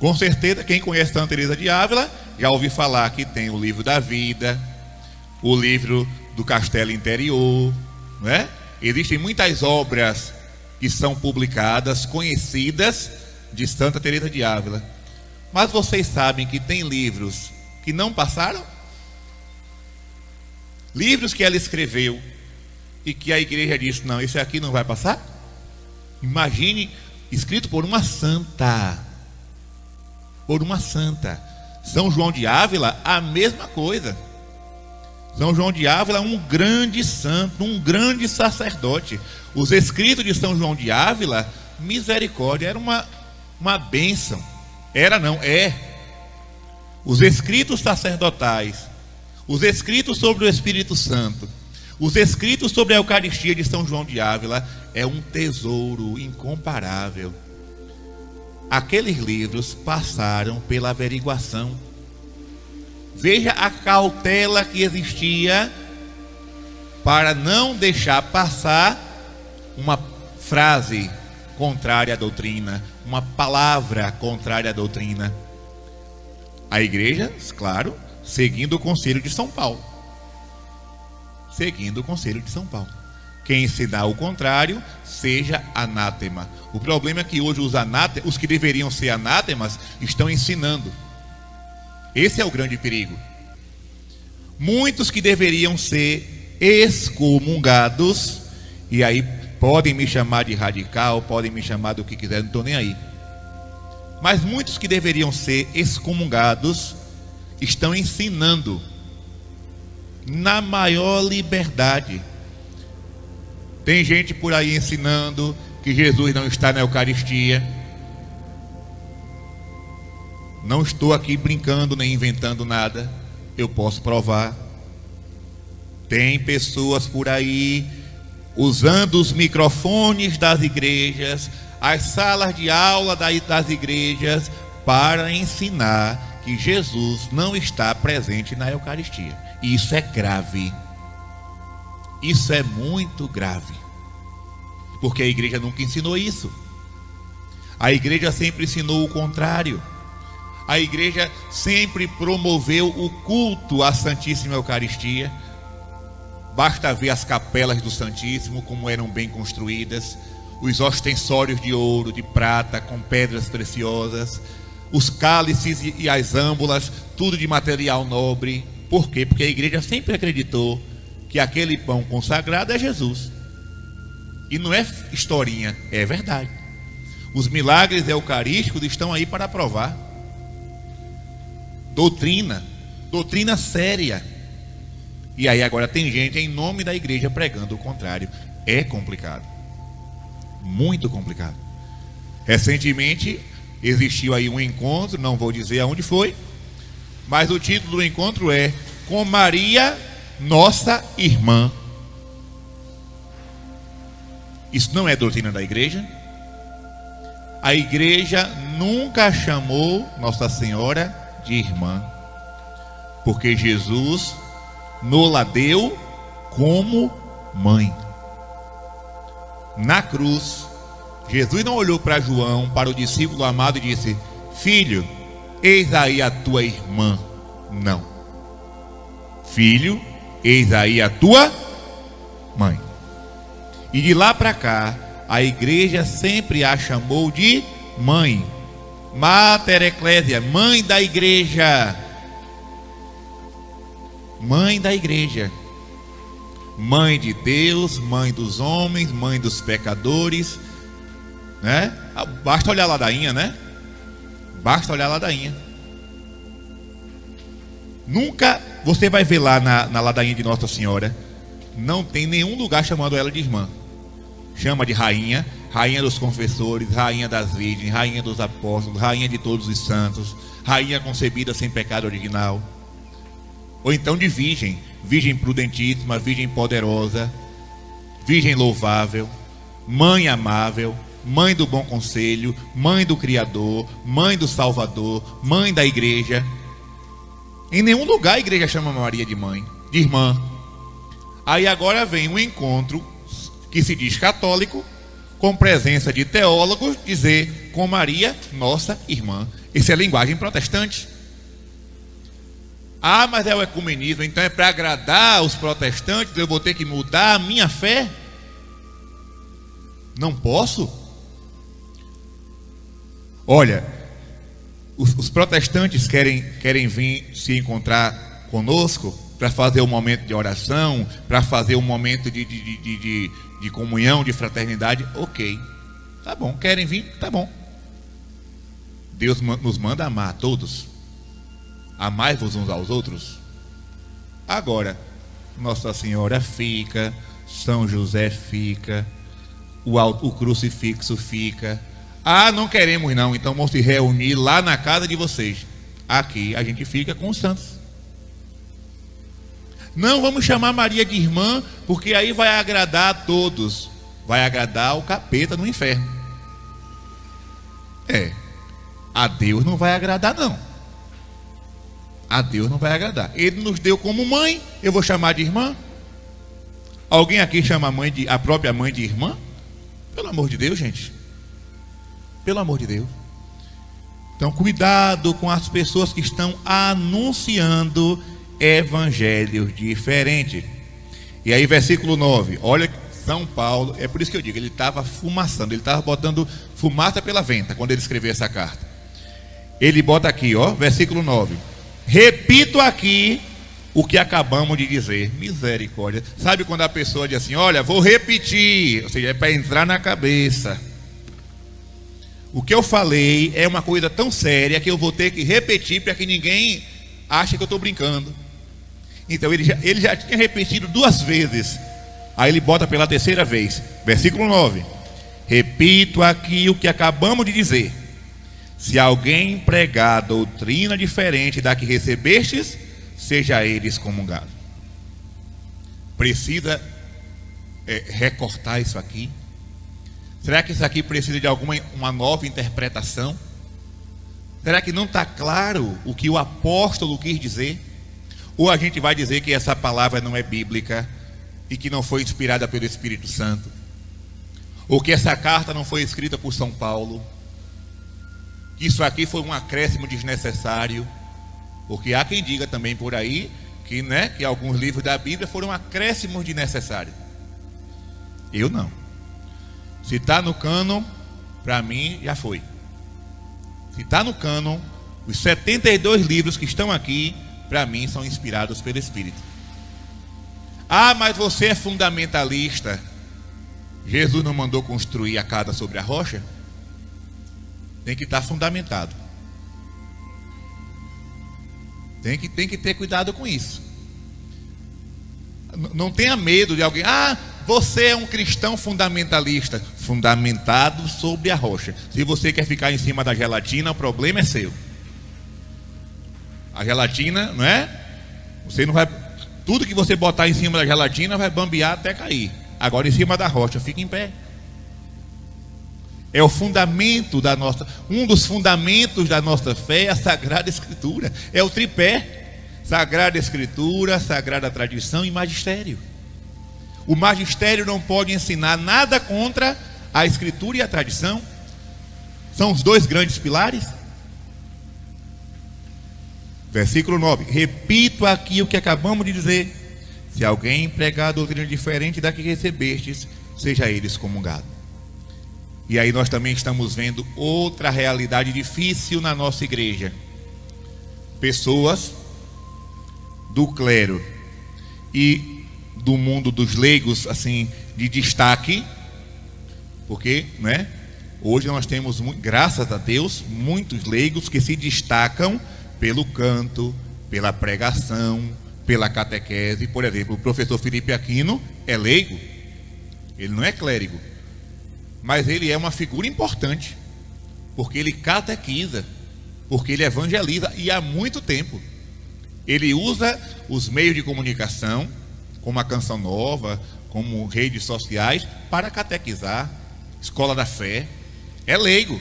Com certeza, quem conhece Santa Teresa de Ávila já ouviu falar que tem o livro da vida, o livro do Castelo Interior, não é? Existem muitas obras que são publicadas, conhecidas, de Santa Teresa de Ávila. Mas vocês sabem que tem livros que não passaram? Livros que ela escreveu e que a igreja disse: não, esse aqui não vai passar? Imagine, escrito por uma santa. Por uma santa. São João de Ávila, a mesma coisa. São João de Ávila, um grande santo, um grande sacerdote. Os escritos de São João de Ávila, misericórdia, era uma bênção. Era não, é. Os escritos sacerdotais, os escritos sobre o Espírito Santo, os escritos sobre a Eucaristia de São João de Ávila, é um tesouro incomparável. Aqueles livros passaram pela averiguação. Veja a cautela que existia para não deixar passar uma frase contrária à doutrina, uma palavra contrária à doutrina. A igreja, claro, seguindo o conselho de São Paulo. Seguindo o conselho de São Paulo. Quem ensinar o contrário, seja anátema. O problema é que hoje os que deveriam ser anátemas estão ensinando. Esse é o grande perigo. Muitos que deveriam ser excomungados, e aí podem me chamar de radical, podem me chamar do que quiser, não estou nem aí. Mas muitos que deveriam ser excomungados estão ensinando na maior liberdade. Tem gente por aí ensinando que Jesus não está na Eucaristia. Não estou aqui brincando nem inventando nada. Eu posso provar. Tem pessoas por aí usando os microfones das igrejas, as salas de aula das igrejas para ensinar que Jesus não está presente na Eucaristia. E isso é grave. Isso é muito grave. Porque a igreja nunca ensinou isso. A igreja sempre ensinou o contrário. A igreja sempre promoveu o culto à Santíssima Eucaristia. Basta ver as capelas do Santíssimo, como eram bem construídas, os ostensórios de ouro, de prata, com pedras preciosas, os cálices e as âmbulas, tudo de material nobre. Por quê? Porque a igreja sempre acreditou que aquele pão consagrado é Jesus. E não é historinha, é verdade. Os milagres eucarísticos estão aí para provar. Doutrina séria. E aí agora tem gente em nome da igreja pregando o contrário. É complicado. Muito complicado. Recentemente existiu aí um encontro, não vou dizer aonde foi, mas o título do encontro é Com Maria, Nossa Irmã. Isso não é doutrina da igreja. A igreja nunca chamou Nossa Senhora de irmã, porque Jesus nos deu como mãe. Na cruz, Jesus não olhou para João, para o discípulo amado, e disse: filho, eis aí a tua irmã. Não. Filho, eis aí a tua mãe. E de lá para cá, a igreja sempre a chamou de mãe. Mater Ecclesia, mãe da igreja. Mãe da igreja. Mãe de Deus, mãe dos homens, mãe dos pecadores, né? Basta olhar a ladainha, né? Basta olhar a ladainha. Nunca você vai ver lá na ladainha de Nossa Senhora, não tem nenhum lugar chamando ela de irmã. Chama de rainha, rainha dos confessores, rainha das virgens, rainha dos apóstolos, rainha de todos os santos, rainha concebida sem pecado original. Ou então de virgem, virgem prudentíssima, virgem poderosa, virgem louvável, mãe amável, mãe do bom conselho, mãe do Criador, mãe do Salvador, mãe da igreja. Em nenhum lugar a igreja chama Maria de mãe, de irmã. Aí agora vem um encontro que se diz católico, com presença de teólogos, dizer com Maria, nossa irmã. Isso é linguagem protestante. Ah, mas é o ecumenismo, então é para agradar os protestantes, eu vou ter que mudar a minha fé? Não posso? Olha, os protestantes querem vir se encontrar conosco para fazer um momento de oração, para fazer um momento de comunhão, de fraternidade. Ok, tá bom, querem vir? Tá bom. Deus nos manda amar a todos. Amai-vos uns aos outros. Agora, Nossa Senhora fica, São José fica, o crucifixo fica. Ah, não queremos não, então vamos se reunir lá na casa de vocês. Aqui a gente fica com os santos. Não vamos chamar Maria de irmã, porque aí vai agradar a todos. Vai agradar o capeta no inferno. A Deus não vai agradar não. A Deus não vai agradar. Ele nos deu como mãe, eu vou chamar de irmã? Alguém aqui chama a própria mãe de irmã? Pelo amor de Deus, gente. Pelo amor de Deus. Então, cuidado com as pessoas que estão anunciando evangelhos diferentes. E aí, versículo 9. Olha, São Paulo, é por isso que eu digo, ele estava fumaçando, ele estava botando fumaça pela venta quando ele escreveu essa carta. Ele bota aqui, ó, versículo 9. Repito aqui o que acabamos de dizer. Misericórdia. Sabe quando a pessoa diz assim: olha, vou repetir, ou seja, é para entrar na cabeça. O que eu falei é uma coisa tão séria que eu vou ter que repetir para que ninguém ache que eu estou brincando. Então ele já tinha repetido 2 vezes. Aí ele bota pela 3ª vez. Versículo 9. Repito aqui o que acabamos de dizer. Se alguém pregar doutrina diferente da que recebestes, seja ele excomungado. Precisa recortar isso aqui. Será que isso aqui precisa de uma nova interpretação? Será que não está claro o que o apóstolo quis dizer? Ou a gente vai dizer que essa palavra não é bíblica e que não foi inspirada pelo Espírito Santo? Ou que essa carta não foi escrita por São Paulo? Que isso aqui foi um acréscimo desnecessário? Porque há quem diga também por aí que alguns livros da Bíblia foram acréscimos desnecessários. Eu não. Se está no cânon, para mim já foi. Se está no cânon, os 72 livros que estão aqui, para mim, são inspirados pelo Espírito. Ah, mas você é fundamentalista. Jesus não mandou construir a casa sobre a rocha? Tem que estar fundamentado. Tem que ter cuidado com isso. Não tenha medo de alguém. Ah, você é um cristão fundamentalista. Fundamentado sobre a rocha. Se você quer ficar em cima da gelatina, o problema é seu. A gelatina, não é? Você não vai. Tudo que você botar em cima da gelatina vai bambear até cair. Agora em cima da rocha, fica em pé. É o fundamento da nossa. Um dos fundamentos da nossa fé é a Sagrada Escritura. É o tripé. Sagrada Escritura, Sagrada Tradição e Magistério. O magistério não pode ensinar nada contra a Escritura e a tradição. São os dois grandes pilares. Versículo 9. Repito aqui o que acabamos de dizer. Se alguém pregar a doutrina diferente da que recebestes, seja ele excomungado. E aí nós também estamos vendo outra realidade difícil na nossa igreja. Pessoas do clero e do mundo dos leigos, assim, de destaque, porque, né, hoje nós temos, graças a Deus, muitos leigos que se destacam pelo canto, pela pregação, pela catequese. Por exemplo, o professor Felipe Aquino é leigo, ele não é clérigo, mas ele é uma figura importante, porque ele catequiza, porque ele evangeliza, e há muito tempo. Ele usa os meios de comunicação, como a Canção Nova, como redes sociais, para catequizar, escola da fé. É leigo.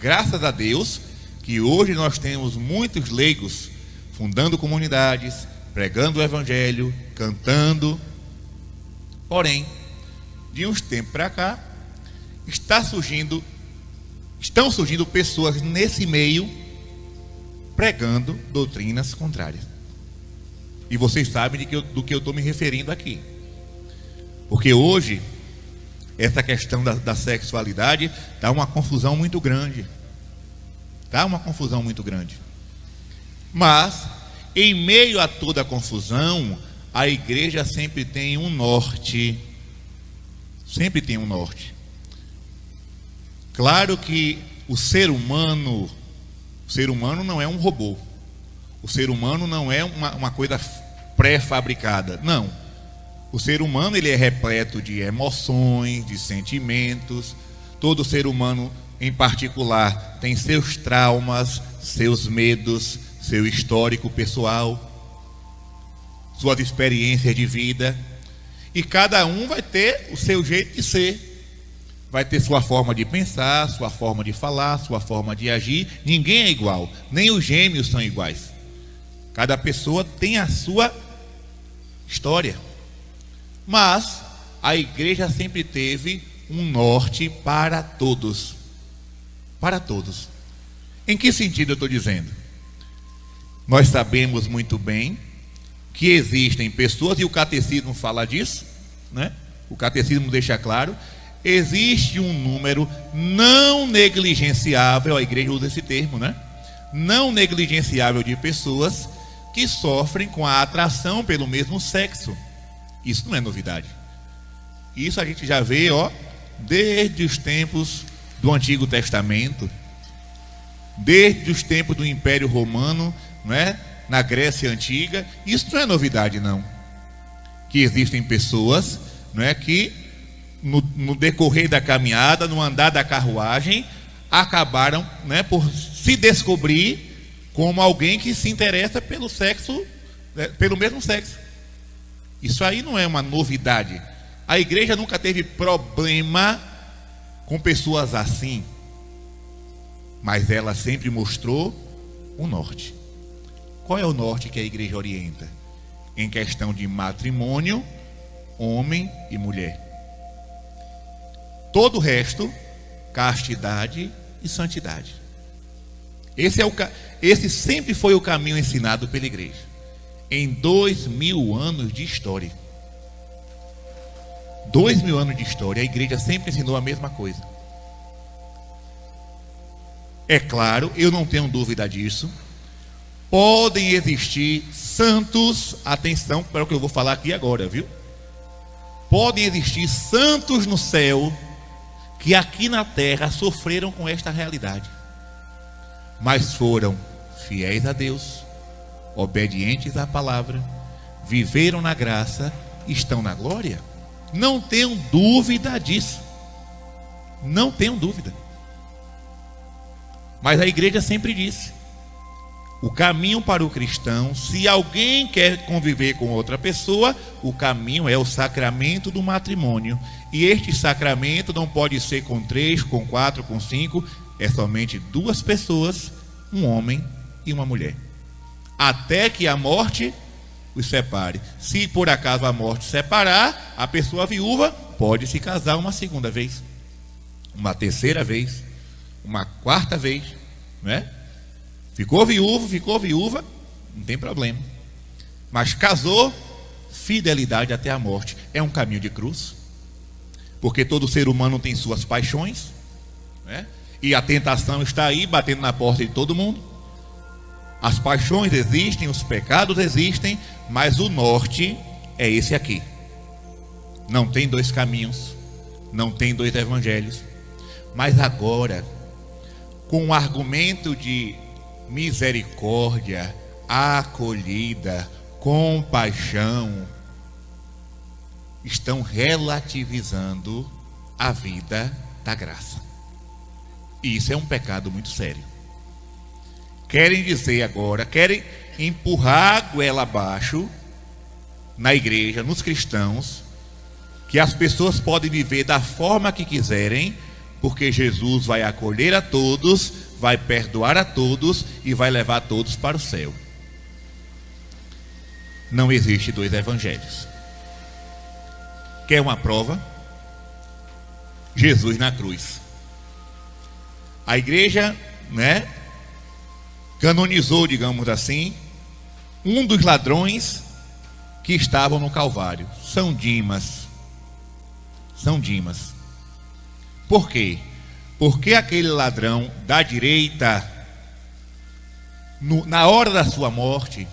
Graças a Deus que hoje nós temos muitos leigos fundando comunidades, pregando o evangelho, cantando. Porém, de uns tempos para cá, estão surgindo pessoas nesse meio pregando doutrinas contrárias. E vocês sabem do que eu estou me referindo aqui. Porque hoje, essa questão da sexualidade está uma confusão muito grande. Está uma confusão muito grande. Mas, em meio a toda a confusão, a igreja sempre tem um norte. Sempre tem um norte. Claro que o ser humano não é um robô. O ser humano não é uma coisa pré-fabricada. Não. O ser humano, ele é repleto de emoções, de sentimentos. Todo ser humano, em particular, tem seus traumas, seus medos, seu histórico pessoal, suas experiências de vida. E cada um vai ter o seu jeito de ser. Vai ter sua forma de pensar, sua forma de falar, sua forma de agir. Ninguém é igual. Nem os gêmeos são iguais. Cada pessoa tem a sua história. Mas a igreja sempre teve um norte para todos. Para todos. Em que sentido eu estou dizendo? Nós sabemos muito bem que existem pessoas, e o catecismo fala disso, né? O catecismo deixa claro, existe um número não negligenciável, a igreja usa esse termo, né? Não negligenciável de pessoas que sofrem com a atração pelo mesmo sexo. Isso não é novidade. Isso a gente já vê, desde os tempos do Antigo Testamento, desde os tempos do Império Romano, não é? Na Grécia Antiga. Isso não é novidade, não. Que existem pessoas, não é, que no decorrer da caminhada, no andar da carruagem, acabaram, né, por se descobrir como alguém que se interessa pelo sexo, pelo mesmo sexo. Isso aí não é uma novidade. A igreja nunca teve problema com pessoas assim, mas ela sempre mostrou o norte. Qual é o norte que a igreja orienta? Em questão de matrimônio, homem e mulher. Todo o resto, castidade e santidade. Esse sempre foi o caminho ensinado pela igreja. Em 2000 anos de história. 2000 anos de história, a igreja sempre ensinou a mesma coisa. É claro, eu não tenho dúvida disso. Podem existir santos, atenção para o que eu vou falar aqui agora, viu? Podem existir santos no céu que aqui na terra sofreram com esta realidade, mas foram fiéis a Deus, obedientes à palavra, viveram na graça, estão na glória. Não tenham dúvida disso. Não tenham dúvida. Mas a igreja sempre disse: o caminho para o cristão, se alguém quer conviver com outra pessoa, o caminho é o sacramento do matrimônio. E este sacramento não pode ser com 3, com 4, com 5, é somente 2 pessoas, um homem e uma mulher, até que a morte os separe. Se por acaso a morte separar, a pessoa viúva pode se casar uma segunda vez, uma terceira vez, uma quarta vez, né? Ficou viúva, não tem problema. Mas casou, fidelidade até a morte. É um caminho de cruz, porque todo ser humano tem suas paixões, né? E a tentação está aí, batendo na porta de todo mundo. As paixões existem, os pecados existem, mas o norte é esse aqui. Não tem 2 caminhos, não tem 2 evangelhos. Mas agora, com o argumento de misericórdia, acolhida, compaixão, estão relativizando a vida da graça. E isso é um pecado muito sério. Querem dizer agora, querem empurrar a goela abaixo na igreja, nos cristãos, que as pessoas podem viver da forma que quiserem, porque Jesus vai acolher a todos, vai perdoar a todos e vai levar todos para o céu. Não existe 2 evangelhos. Quer uma prova? Jesus na cruz. A igreja, né, canonizou, digamos assim, um dos ladrões que estavam no Calvário, São Dimas. São Dimas. Por quê? Porque aquele ladrão da direita, na hora da sua morte,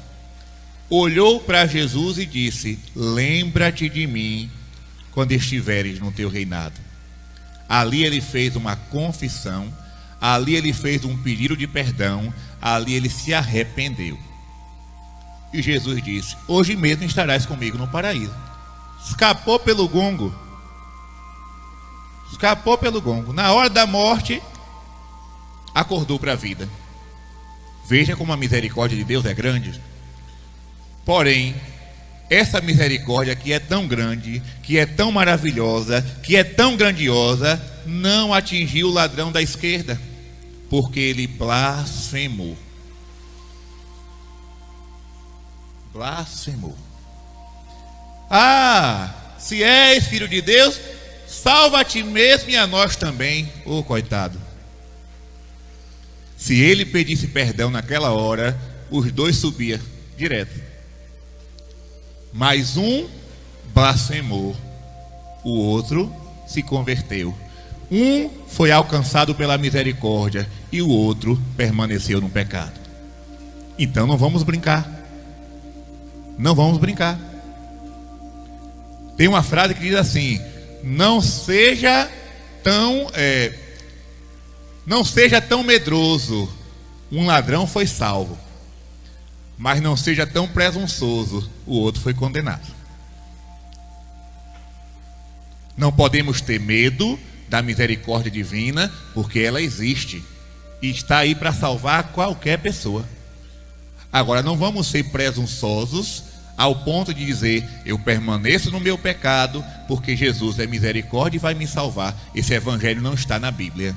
olhou para Jesus e disse: lembra-te de mim quando estiveres no teu reinado. Ali ele fez uma confissão, ali ele fez um pedido de perdão, ali ele se arrependeu. E Jesus disse: hoje mesmo estarás comigo no paraíso. Escapou pelo gongo. Escapou pelo gongo. Na hora da morte, acordou para a vida. Veja como a misericórdia de Deus é grande. Porém, essa misericórdia que é tão grande, que é tão maravilhosa, que é tão grandiosa, não atingiu o ladrão da esquerda, porque ele blasfemou. Blasfemou. Ah, se és filho de Deus, salva a ti mesmo e a nós também. Oh, coitado. Se ele pedisse perdão naquela hora, os 2 subiam direto. Mas um blasfemou, o outro se converteu. Um foi alcançado pela misericórdia e o outro permaneceu no pecado. Então não vamos brincar. Não vamos brincar. Tem uma frase que diz assim: não seja tão medroso. Um ladrão foi salvo, mas não seja tão presunçoso. O outro foi condenado. Não podemos ter medo da misericórdia divina, porque ela existe e está aí para salvar qualquer pessoa. Agora, não vamos ser presunçosos ao ponto de dizer: eu permaneço no meu pecado, porque Jesus é misericórdia e vai me salvar. Esse evangelho não está na Bíblia.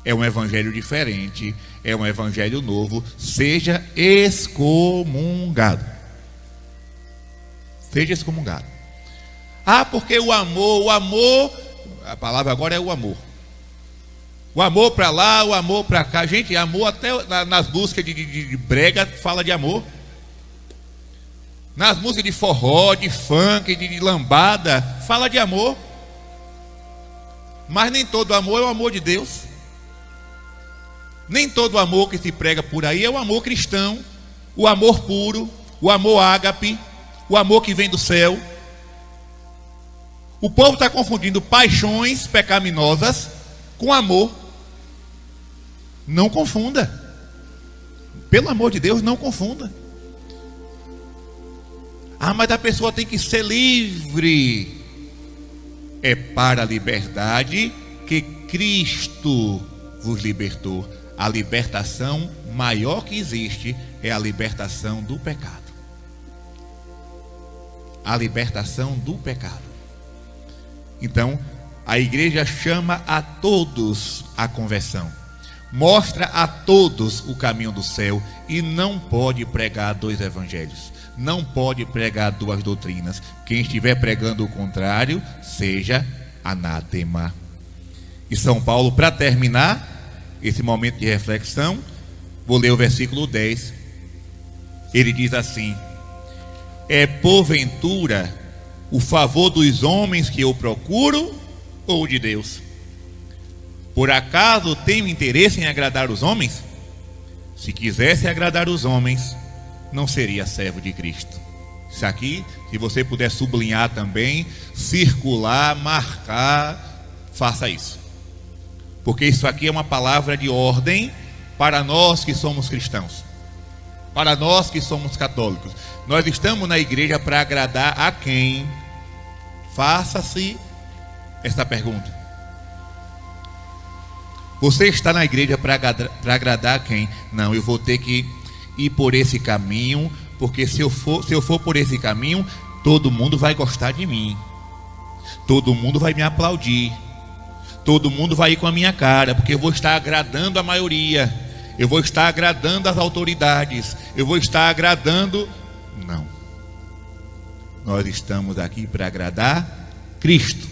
É um evangelho diferente, é um evangelho novo. Seja excomungado. Seja excomungado. Ah, porque o amor, a palavra agora é o amor. O amor para lá, o amor para cá. Gente, amor até nas músicas de brega fala de amor. Nas músicas de forró, de funk, de lambada, fala de amor. Mas nem todo amor é o amor de Deus. Nem todo amor que se prega por aí é o amor cristão, o amor puro, o amor ágape, o amor que vem do céu. O povo está confundindo paixões pecaminosas com amor. Não confunda. Pelo amor de Deus, não confunda. Ah, mas a pessoa tem que ser livre. É para a liberdade que Cristo vos libertou. A libertação maior que existe é a libertação do pecado. A libertação do pecado. Então, a igreja chama a todos à conversão. Mostra a todos o caminho do céu e não pode pregar dois evangelhos. Não pode pregar duas doutrinas. Quem estiver pregando o contrário, seja anátema. E São Paulo, para terminar esse momento de reflexão, vou ler o versículo 10. Ele diz assim: é porventura o favor dos homens que eu procuro, ou de Deus? Por acaso tenho interesse em agradar os homens? Se quisesse agradar os homens, não seria servo de Cristo. Isso aqui, se você puder sublinhar também, circular, marcar, faça isso. Porque isso aqui é uma palavra de ordem para nós que somos cristãos, para nós que somos católicos. Nós estamos na igreja para agradar a quem? Faça-se esta pergunta. Você está na igreja para agradar a quem? Não, eu vou ter que ir por esse caminho, porque se eu for por esse caminho, todo mundo vai gostar de mim, todo mundo vai me aplaudir, todo mundo vai ir com a minha cara, porque eu vou estar agradando a maioria, eu vou estar agradando as autoridades, eu vou estar agradando... Não, nós estamos aqui para agradar Cristo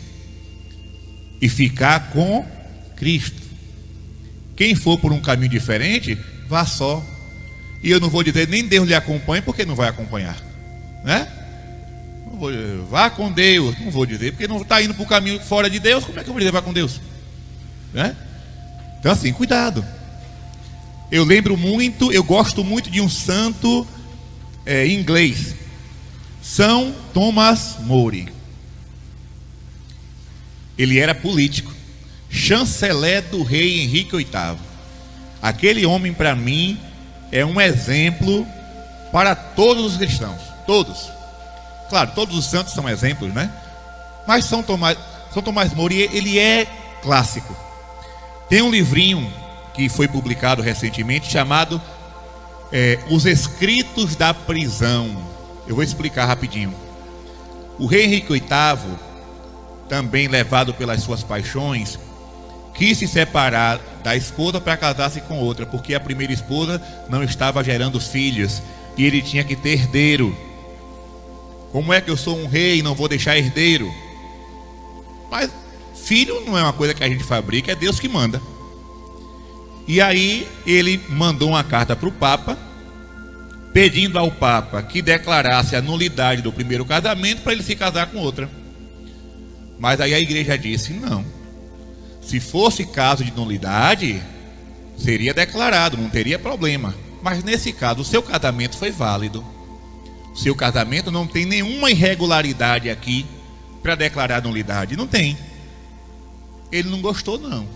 e ficar com Cristo. Quem for por um caminho diferente, vá só. E eu não vou dizer nem Deus lhe acompanhe, porque não vai acompanhar, né? Não vou, vá com Deus, não vou dizer, porque não está indo para o caminho fora de Deus. Como é que eu vou dizer vá com Deus, né? Então assim, cuidado. Eu gosto muito de um santo inglês, São Thomas More. Ele era político, chanceler do rei Henrique VIII. Aquele homem, para mim, é um exemplo para todos os cristãos. Todos. Claro, todos os santos são exemplos, né? Mas São Tomás More, ele é clássico. Tem um livrinho que foi publicado recentemente chamado Os Escritos da Prisão. Eu vou explicar rapidinho. O rei Henrique VIII, também levado pelas suas paixões, quis se separar da esposa para casar-se com outra, porque a primeira esposa não estava gerando filhos e ele tinha que ter herdeiro. Como é que eu sou um rei e não vou deixar herdeiro? Mas filho não é uma coisa que a gente fabrica, é Deus que manda. E aí ele mandou uma carta para o Papa, pedindo ao Papa que declarasse a nulidade do primeiro casamento para ele se casar com outra. Mas aí a igreja disse: não, se fosse caso de nulidade, seria declarado, não teria problema. Mas nesse caso, o seu casamento foi válido. O seu casamento não tem nenhuma irregularidade aqui para declarar nulidade. Não tem. Ele não gostou, não.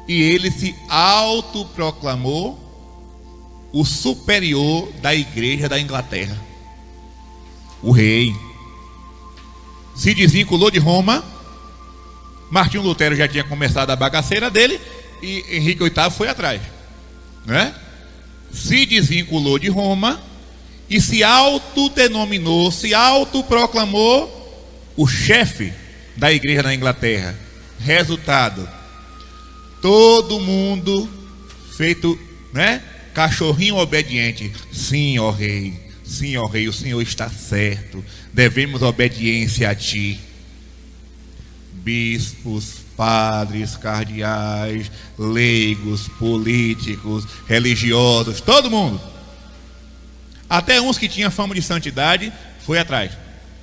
E ele se autoproclamou o superior da igreja da Inglaterra. O rei. Se desvinculou de Roma. Martinho Lutero já tinha começado a bagaceira dele e Henrique VIII foi atrás, né? Se desvinculou de Roma e se autodenominou, se autoproclamou o chefe da igreja na Inglaterra. Resultado: todo mundo feito, né, cachorrinho obediente. Sim, ó rei, o Senhor está certo, devemos obediência a ti. Bispos, padres, cardeais, leigos, políticos, religiosos, todo mundo, até uns que tinham fama de santidade, foi atrás.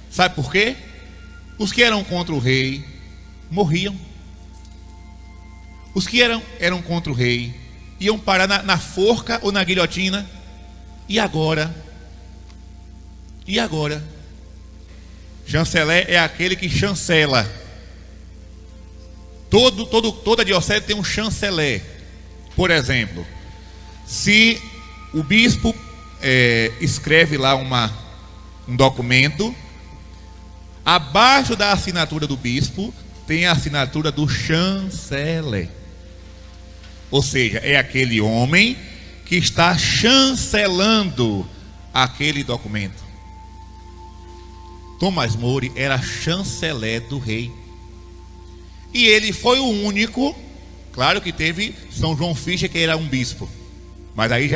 Sabe por quê? Os que eram contra o rei morriam. Os que eram contra o rei iam parar na forca ou na guilhotina. E agora? Chanceler é aquele que chancela. Toda diocese tem um chanceler. Por exemplo, se o bispo escreve lá um documento, abaixo da assinatura do bispo tem a assinatura do chanceler. Ou seja, é aquele homem que está chancelando aquele documento. Tomás More era chanceler do rei. E ele foi o único, claro que teve São João Fischer, que era um bispo, mas aí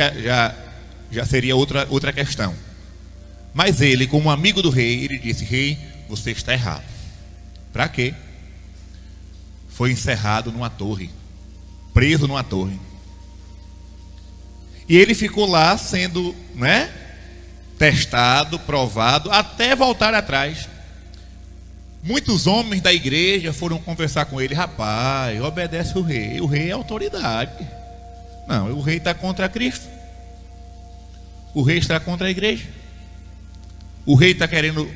já seria outra questão. Mas ele, como amigo do rei, ele disse: rei, você está errado. Para quê? Foi encerrado numa torre, preso numa torre. E ele ficou lá sendo, né, testado, provado, até voltar atrás. Muitos homens da igreja foram conversar com ele: rapaz, obedece o rei é autoridade. Não, o rei está contra Cristo, o rei está contra a igreja, o rei está querendo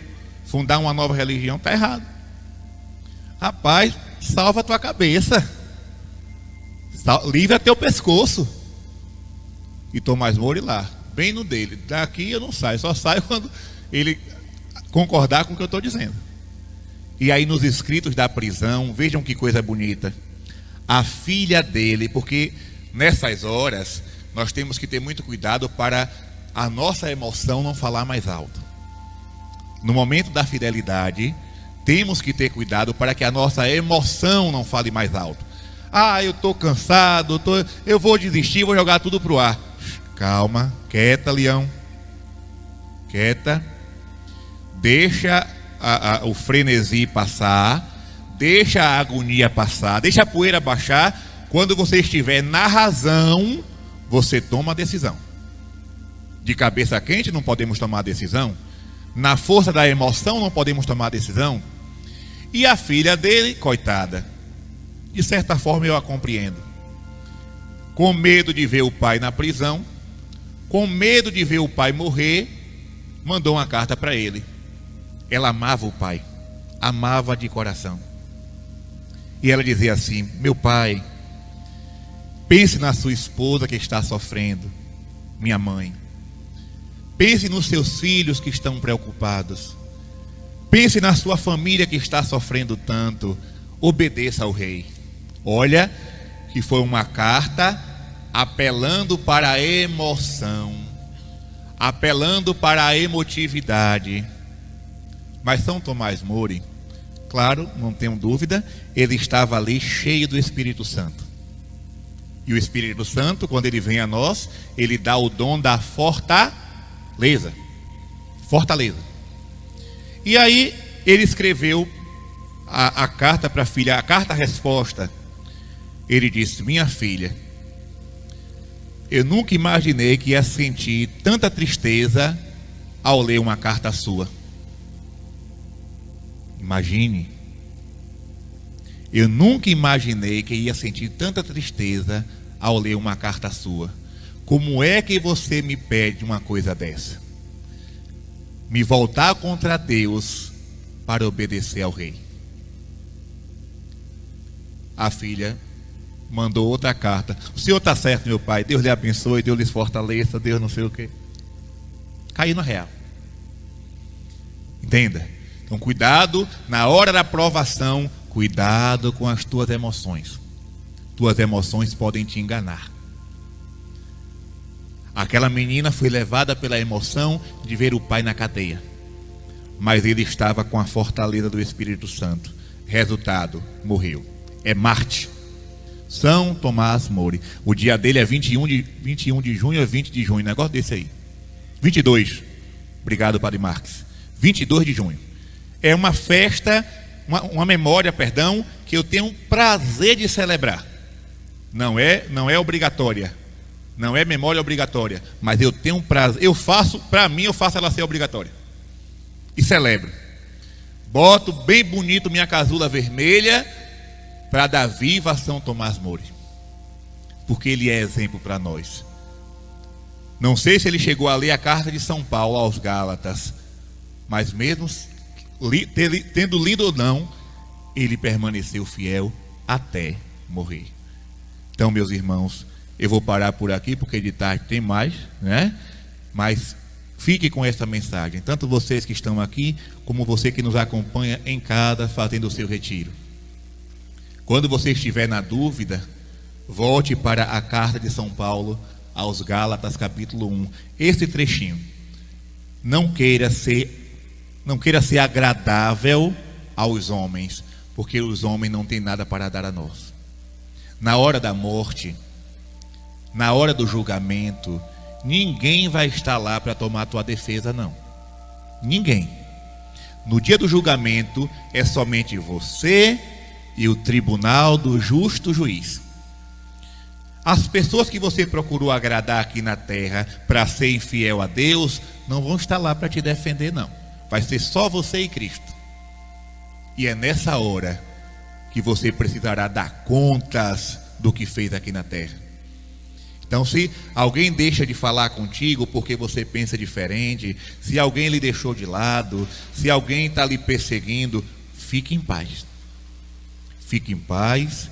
fundar uma nova religião, está errado. Rapaz, salva a tua cabeça, livra teu pescoço. E Tomás More lá, bem no dele: daqui eu não saio, só saio quando ele concordar com o que eu estou dizendo. E aí nos escritos da prisão, vejam que coisa bonita, a filha dele, porque nessas horas nós temos que ter muito cuidado para a nossa emoção não falar mais alto. No momento da fidelidade, temos que ter cuidado para que a nossa emoção não fale mais alto. Ah, eu estou cansado, eu vou desistir, vou jogar tudo para o ar. Calma, quieta, leão, quieta, deixa o frenesi passar, deixa a agonia passar, deixa a poeira baixar. Quando você estiver na razão, você toma a decisão. De cabeça quente não podemos tomar a decisão, na força da emoção não podemos tomar a decisão. E a filha dele, coitada, de certa forma eu a compreendo, com medo de ver o pai na prisão, com medo de ver o pai morrer, mandou uma carta para ele. Ela amava o pai, amava de coração. E ela dizia assim: meu pai, pense na sua esposa que está sofrendo, minha mãe. Pense nos seus filhos que estão preocupados. Pense na sua família que está sofrendo tanto. Obedeça ao rei. Olha que foi uma carta apelando para a emoção, apelando para a emotividade. Mas São Tomás More, claro, não tenho dúvida, ele estava ali cheio do Espírito Santo. E o Espírito Santo, quando ele vem a nós, ele dá o dom da fortaleza. E aí ele escreveu a carta para a filha, a carta-resposta. Ele disse: minha filha, eu nunca imaginei que ia sentir tanta tristeza ao ler uma carta sua. Imagine, eu nunca imaginei que ia sentir tanta tristeza ao ler uma carta sua. Como é que você me pede uma coisa dessa? Me voltar contra Deus para obedecer ao rei. A filha mandou outra carta: o senhor está certo, meu pai, Deus lhe abençoe, Deus lhe fortaleça, Deus não sei o que. Caiu na real. Entenda? Então cuidado na hora da provação, cuidado com as tuas emoções. Tuas emoções podem te enganar. Aquela menina foi levada pela emoção de ver o pai na cadeia, mas ele estava com a fortaleza do Espírito Santo. Resultado, morreu. É Marte. São Tomás More. O dia dele é 21 de junho ou 20 de junho, negócio desse aí. 22. Obrigado, Padre Marques. 22 de junho. É uma festa, uma memória, perdão, que eu tenho prazer de celebrar. Não é obrigatória. Não é memória obrigatória, mas eu tenho prazer. Eu faço, para mim, eu faço ela ser obrigatória. E celebro. Boto bem bonito minha casula vermelha para dar viva a São Tomás More, porque ele é exemplo para nós. Não sei se ele chegou a ler a carta de São Paulo aos Gálatas, mas mesmo tendo lido ou não, ele permaneceu fiel até morrer. Então, meus irmãos, eu vou parar por aqui, porque de tarde tem mais, né? Mas fique com essa mensagem, tanto vocês que estão aqui, como você que nos acompanha em casa, fazendo o seu retiro. Quando você estiver na dúvida, volte para a carta de São Paulo aos Gálatas, capítulo 1. Esse trechinho. Não queira ser agradável aos homens, porque os homens não têm nada para dar a nós. Na hora da morte, na hora do julgamento, ninguém vai estar lá para tomar a tua defesa, não. Ninguém. No dia do julgamento, é somente você e o tribunal do justo juiz. As pessoas que você procurou agradar aqui na terra para ser infiel a Deus, não vão estar lá para te defender, não. Vai ser só você e Cristo. E é nessa hora que você precisará dar contas do que fez aqui na terra. Então, se alguém deixa de falar contigo porque você pensa diferente, se alguém lhe deixou de lado, se alguém está lhe perseguindo, fique em paz. Fique em paz,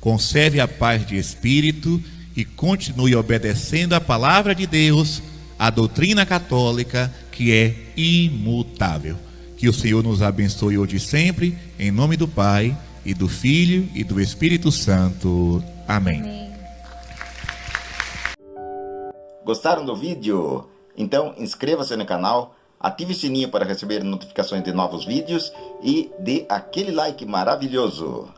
conserve a paz de espírito e continue obedecendo a palavra de Deus, a doutrina católica, que é imutável. Que o Senhor nos abençoe hoje e sempre, em nome do Pai, e do Filho, e do Espírito Santo. Amém. Amém. Gostaram do vídeo? Então inscreva-se no canal, ative o sininho para receber notificações de novos vídeos e dê aquele like maravilhoso.